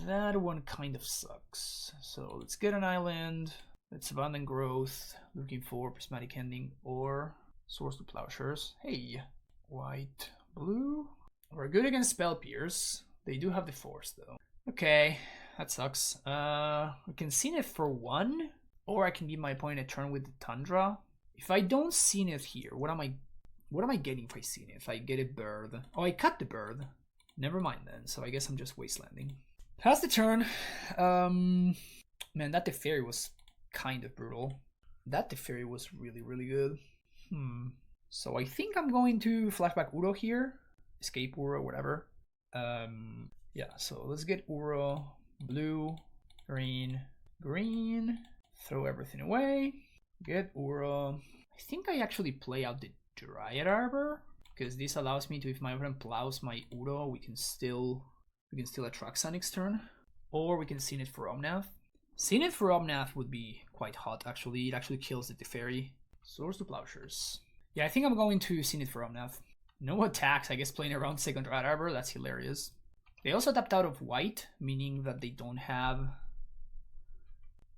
That one kind of sucks. So, let's get an island. Let's Abundant Growth. Looking for Prismatic Ending or Source to Plowshares. Hey, white, blue. We're good against Spell Pierce. They do have the Force, though. Okay, that sucks. We can Zenith for 1. Or I can give my opponent a turn with the Tundra. If I don't Zenith here, what am I getting if I Zenith? I get a bird. Oh, I cut the bird. Never mind then. So I guess I'm just wastelanding. Pass the turn. Man, that Teferi was kind of brutal. That Teferi was really, really good. So I think I'm going to flashback Uro here. Escape Uro, whatever. Yeah, so let's get Uro. Blue, green, green. Throw everything away. Get Uro. I think I actually play out the Dryad Arbor, because this allows me to, if my opponent plows my Uro, we can still Atraxa next turn. Or we can Zenith for Omnath. Zenith for Omnath would be quite hot, actually. It actually kills the Teferi. Source to Plowshares. Yeah, I think I'm going to Zenith for Omnath. No attacks, I guess playing around second Dryad Arbor, that's hilarious. They also tapped out of white, meaning that they don't have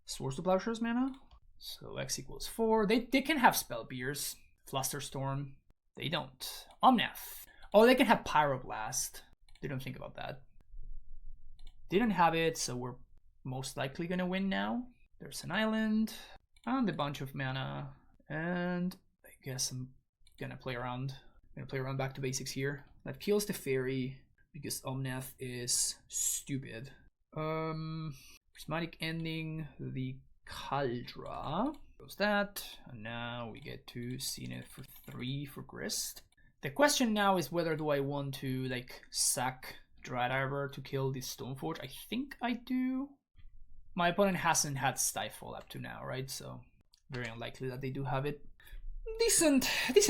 Swords to Plowshares mana. So X equals 4. They can have Spell Pierce, Flusterstorm. They don't. Omnath. Oh, they can have Pyroblast. Didn't think about that. Didn't have it, so we're most likely gonna win now. There's an island and a bunch of mana, and I guess I'm gonna play around. Back to basics here. That kills the fairy because Omnath is stupid. Prismatic Ending, the Caldra. Goes that, and now we get to Zenith for 3 for Grist. The question now is whether do I want to like sack Dreadiver to kill this Stoneforge. I think I do. My opponent hasn't had Stifle up to now, right? So very unlikely that they do have it. Decent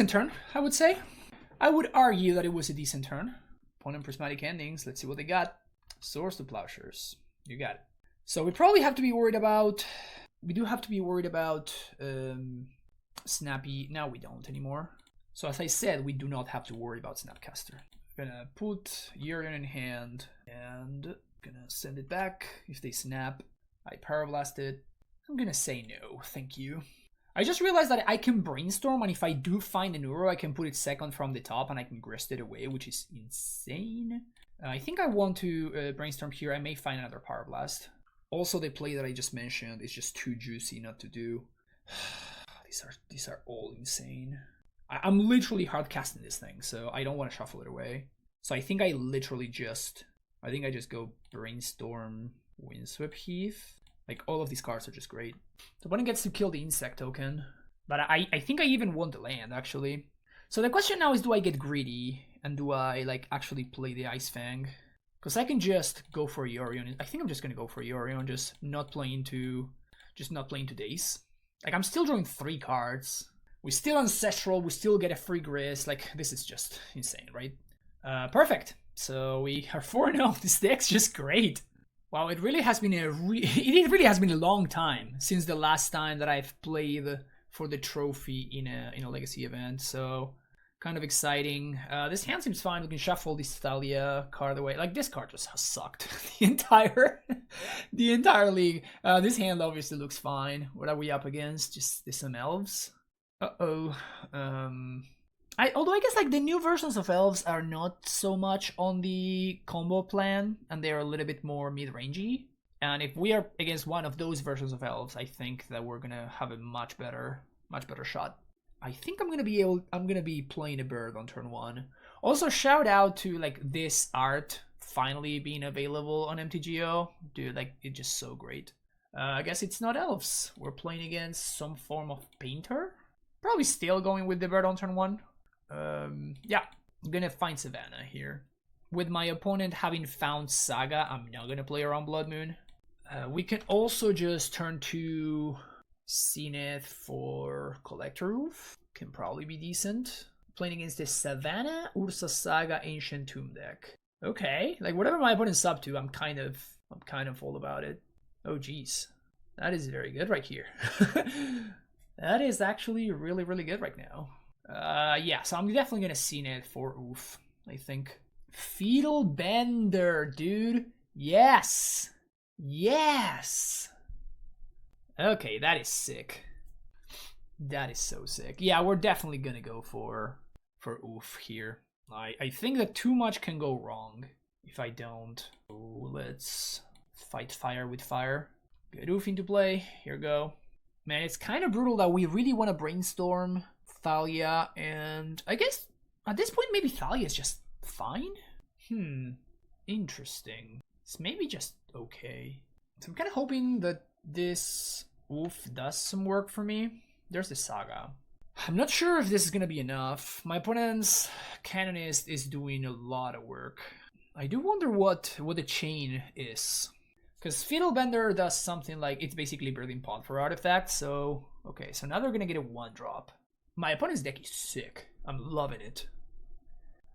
turn, I would say. I would argue that it was a decent turn. Opponent Prismatic Endings. Let's see what they got. Swords to Plowshares. You got it. So we probably have to be worried about. We do have to be worried about Snappy. Now we don't anymore. So as I said, we do not have to worry about Snapcaster. I'm gonna put Urion in hand and gonna send it back. If they snap, I Pyroblast it. I'm gonna say no, thank you. I just realized that I can Brainstorm, and if I do find an Uro, I can put it second from the top and I can Grist it away, which is insane. I think I want to Brainstorm here. I may find another Pyroblast. Also, the play that I just mentioned is just too juicy not to do. These are all insane. I'm literally hard casting this thing, so I don't want to shuffle it away. So I think I just go Brainstorm, Windswept Heath. Like, all of these cards are just great. The opponent gets to kill the insect token, but I think I even want the land, actually. So the question now is, do I get greedy, and do I, like, actually play the Ice Fang? Because I can just go for Yorion. I think I'm just going to go for Yorion, just not playing to Daze. Like, I'm still drawing 3 cards. We're still Ancestral, we still get a free Grist. Like, this is just insane, right? Perfect. So we are 4-0. This deck's just great. Wow, it really has been it really has been a long time since the last time that I've played for the trophy in a legacy event. So kind of exciting. This hand seems fine. We can shuffle this Thalia card away. Like, this card just has sucked the entire league. This hand obviously looks fine. What are we up against? Just some elves. Although I guess like the new versions of elves are not so much on the combo plan, and they're a little bit more mid-rangey. And if we are against one of those versions of elves, I think that we're gonna have a much better shot. I think I'm gonna be playing a bird on turn 1. Also, shout out to like this art finally being available on MTGO. Dude, like, it's just so great. I guess it's not elves. We're playing against some form of painter. Probably still going with the bird on turn 1. Yeah, I'm gonna find Savannah here. With my opponent having found Saga, I'm not gonna play around Blood Moon. We can also just turn to Zenith for Collector Roof. Can probably be decent. Playing against the Savannah Ursa Saga Ancient Tomb deck. Okay, like whatever my opponent's up to, I'm kind of all about it. Oh geez, that is very good right here. That is actually really, really good right now. Yeah, so I'm definitely gonna Zenith for Oof, I think. Fiddlebender, dude. Yes! Yes! Okay, that is sick. That is so sick. Yeah, we're definitely gonna go for Oof here. I think that too much can go wrong if I don't. Oh, let's fight fire with fire. Get Oof into play. Here we go. Man, it's kind of brutal that we really want to Brainstorm Thalia, and I guess at this point maybe Thalia is just fine? Interesting. It's maybe just okay. So I'm kind of hoping that this Oof does some work for me. There's the Saga. I'm not sure if this is going to be enough. My opponent's Canonist is doing a lot of work. I do wonder what the chain is. Because Fiddlebender does something like, it's basically Birthing Pond for artifacts, so... Okay, so now they're gonna get a 1-drop. My opponent's deck is sick. I'm loving it.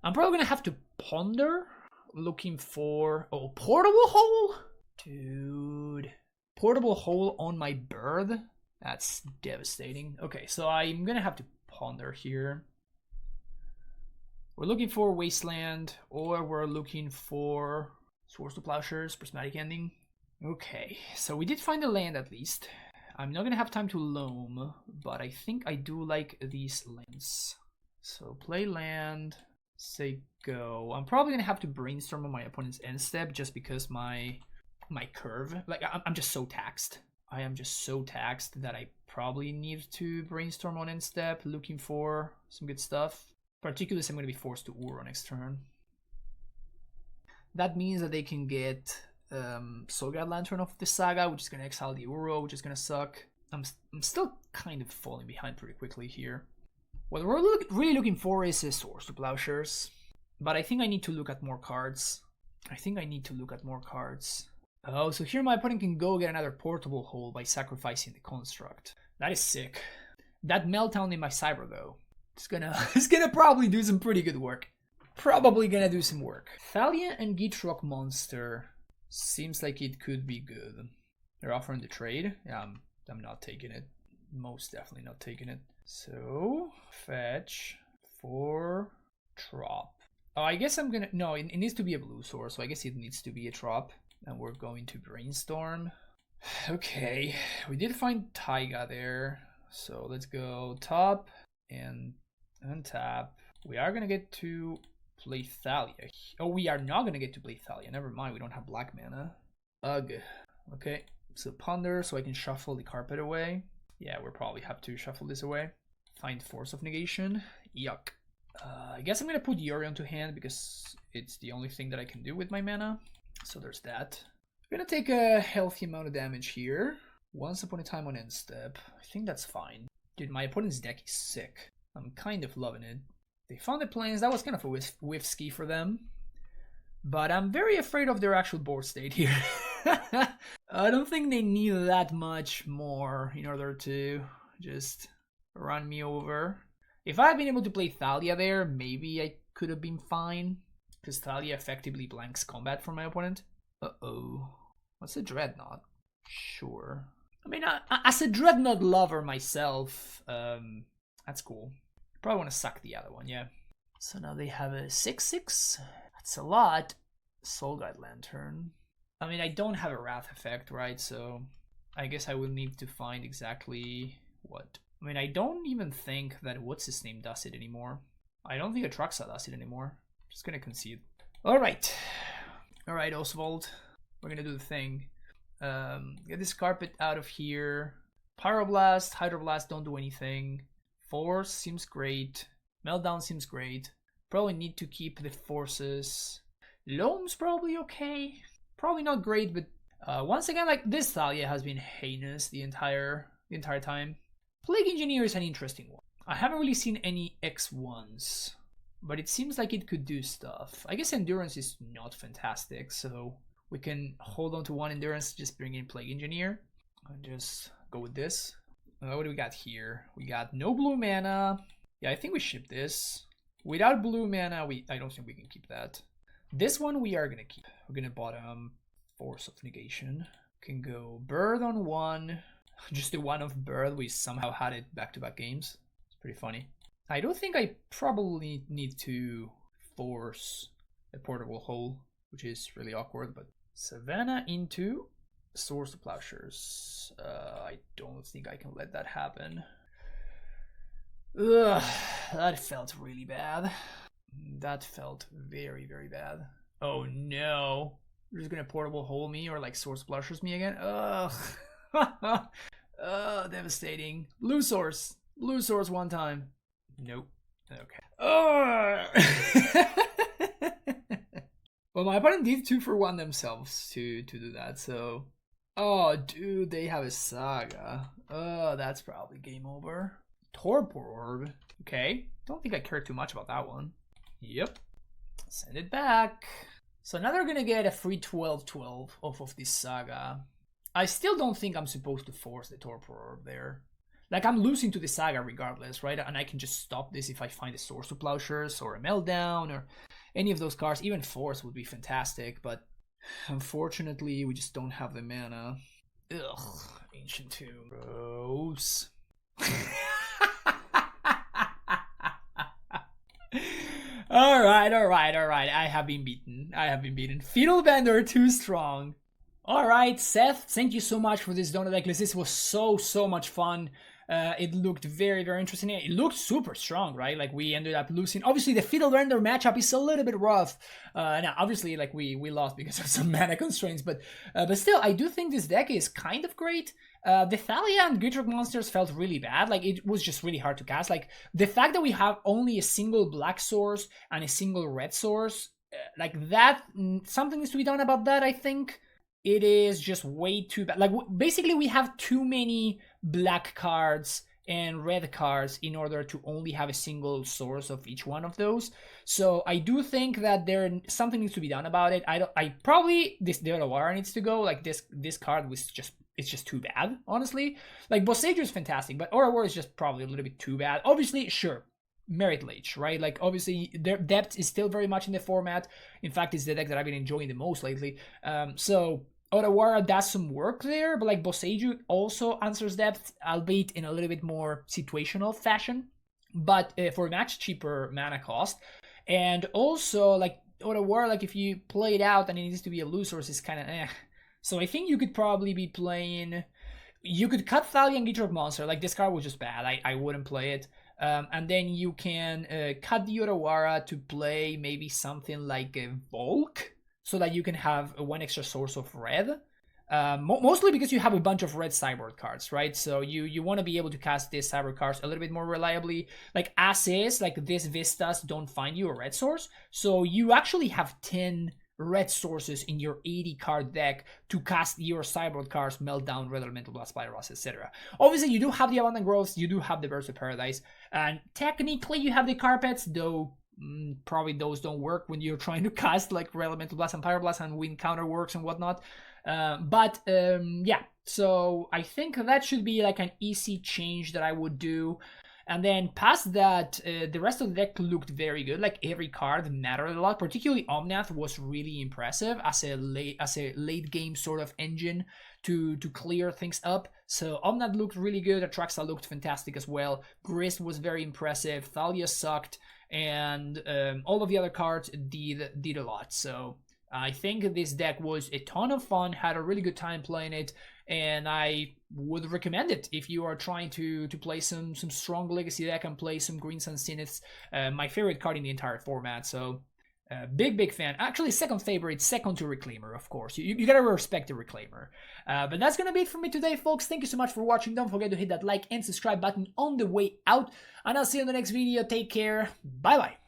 I'm probably gonna have to ponder, looking for... Oh, Portable Hole? Dude. Portable Hole on my bird? That's devastating. Okay, so I'm gonna have to ponder here. We're looking for Wasteland, or we're looking for Swords to Plowshares, Prismatic Ending. Okay, so we did find a land at least. I'm not gonna have time to loam, but I think I do like these lands. So play land, say go. I'm probably gonna have to brainstorm on my opponent's end step just because my curve, like I'm just so taxed. I am just so taxed that I probably need to brainstorm on end step, looking for some good stuff. Particularly, I'm gonna be forced to Uro next turn. That means that they can get Soulguide Lantern off the Saga, which is going to exile the Uro, which is going to suck. I'm still kind of falling behind pretty quickly here. What we're really looking for is a Swords to Plowshares. But I think I need to look at more cards. Oh, so here my opponent can go get another portable hole by sacrificing the construct. That is sick. That Meltdown in my Cyber, though, it's gonna probably do some pretty good work. Thalia and Gitrog Monster seems like it could be good. They're offering the trade. Yeah, I'm not taking it. Most definitely not taking it. So fetch for drop. Oh, I guess I'm gonna no. It needs to be a blue source, so I guess it needs to be a drop. And we're going to brainstorm. Okay, we did find Taiga there, so let's go top and untap. We are gonna get to play Thalia. Oh, we are not gonna get to play Thalia. Never mind, we don't have black mana. Ugh. Okay, so ponder so I can shuffle the carpet away. Yeah, we'll probably have to shuffle this away. Find Force of Negation. Yuck. I guess I'm gonna put Yuri onto hand because it's the only thing that I can do with my mana. So there's that. I'm gonna take a healthy amount of damage here. Once upon a time on end step. I think that's fine. Dude, my opponent's deck is sick. I'm kind of loving it. They found the planes. That was kind of a whiff ski for them. But I'm very afraid of their actual board state here. I don't think they need that much more in order to just run me over. If I had been able to play Thalia there, maybe I could have been fine. Because Thalia effectively blanks combat for my opponent. Uh-oh. What's a Dreadnought? Sure. I mean, as a Dreadnought lover myself, that's cool. Probably want to suck the other one, yeah. So now they have a 6/6. That's a lot. Soulguide Lantern. I mean, I don't have a Wrath effect, right? So I guess I will need to find exactly what. I mean, I don't even think that what's-his-name does it anymore. I don't think Atraxa does it anymore. Just gonna concede. Alright. Alright, Oswald. We're gonna do the thing. Get this carpet out of here. Pyroblast, Hydroblast don't do anything. Force seems great. Meltdown seems great. Probably need to keep the forces. Loam's probably okay. Probably not great, but once again, like this Thalia has been heinous the entire time. Plague Engineer is an interesting one. I haven't really seen any X1s, but it seems like it could do stuff. I guess Endurance is not fantastic, so we can hold on to one Endurance, just bring in Plague Engineer, and just go with this. What do we got here? We got no blue mana. Yeah, I think we ship this. Without blue mana, I don't think we can keep that. This one we are gonna keep. We're gonna bottom Force of Negation. Can go Bird on one. Just the one of Bird, we somehow had it back-to-back games. It's pretty funny. I don't think I probably need to force a portable hole, which is really awkward, but Savannah into Swords to Plowshares. I don't think I can let that happen. Ugh, that felt really bad. That felt very, very bad. Oh no. You're just gonna portable hole me or like Swords to Plowshares me again? Ugh. Devastating. Blue source one time. Nope. Okay. Well, my opponent did 2-for-1 themselves to do that, so. Oh, dude, they have a Saga. Oh, that's probably game over. Torpor Orb. Okay. Don't think I care too much about that one. Yep. Send it back. So now they're gonna get a free 12/12 off of this Saga. I still don't think I'm supposed to force the Torpor Orb there. Like, I'm losing to the Saga regardless, right? And I can just stop this if I find a Swords to Plowshares or a Meltdown or any of those cards. Even Force would be fantastic, but unfortunately, we just don't have the mana. Ugh, Ancient Tomb. Gross. All right, all right, all right. I have been beaten. I have been beaten. Fiddlebender too strong. All right, Seth, thank you so much for this donut deck list. This was so much fun. It looked very interesting. It looked super strong, right? Like we ended up losing. Obviously, the Fiddlebender matchup is a little bit rough. Now, obviously, like we lost because of some mana constraints, but still, I do think this deck is kind of great. The Thalia and Gitrog monsters felt really bad. Like it was just really hard to cast. Like the fact that we have only a single black source and a single red source, like that, something needs to be done about that. I think it is just way too bad. Like basically, we have too many black cards and red cards in order to only have a single source of each one of those. So I do think that something needs to be done about it. I probably this Deodawara needs to go. Like this card was just, it's just too bad, honestly. Like Boseiju is fantastic, but Orawar is just probably a little bit too bad. Obviously, sure, Merit Lage, right? Like obviously their depth is still very much in the format. In fact, it's the deck that I've been enjoying the most lately. So Orawara does some work there, but like Boseiju also answers depth, albeit in a little bit more situational fashion, but for a much cheaper mana cost. And also like Orawara, like if you play it out and it needs to be a loser, it's kind of eh. So I think you could probably be playing. You could cut Thalia and Gitrog Monster. Like this card was just bad. I wouldn't play it. And then you can cut the Orawara to play maybe something like a Volk, so that you can have one extra source of red. Mostly because you have a bunch of red cyborg cards, right? So you want to be able to cast these cyborg cards a little bit more reliably. Like as is, like these Vistas don't find you a red source. So you actually have 10 red sources in your 80 card deck to cast your cyborg cards, Meltdown, Red Elemental Blast, Spyros, etc. Obviously, you do have the Abundant Growths, you do have the Birds of Paradise, and technically you have the Carpets, though probably those don't work when you're trying to cast like Red Elemental Blast and Pyroblast and win counter works and whatnot. Yeah, so I think that should be like an easy change that I would do. And then past that, the rest of the deck looked very good. Like every card mattered a lot. Particularly Omnath was really impressive as a late game sort of engine to clear things up. So Omnath looked really good. Atraxa looked fantastic as well. Grist was very impressive. Thalia sucked, and all of the other cards did a lot. So I think this deck was a ton of fun. Had a really good time playing it, and I would recommend it if you are trying to play some strong legacy deck and play some Green Sun Zeniths. My favorite card in the entire format. So big fan. Actually, second favorite, second to Reclaimer, of course. You gotta respect the Reclaimer. But that's gonna be it for me today, folks. Thank you so much for watching. Don't forget to hit that like and subscribe button on the way out, and I'll see you in the next video. Take care. Bye bye.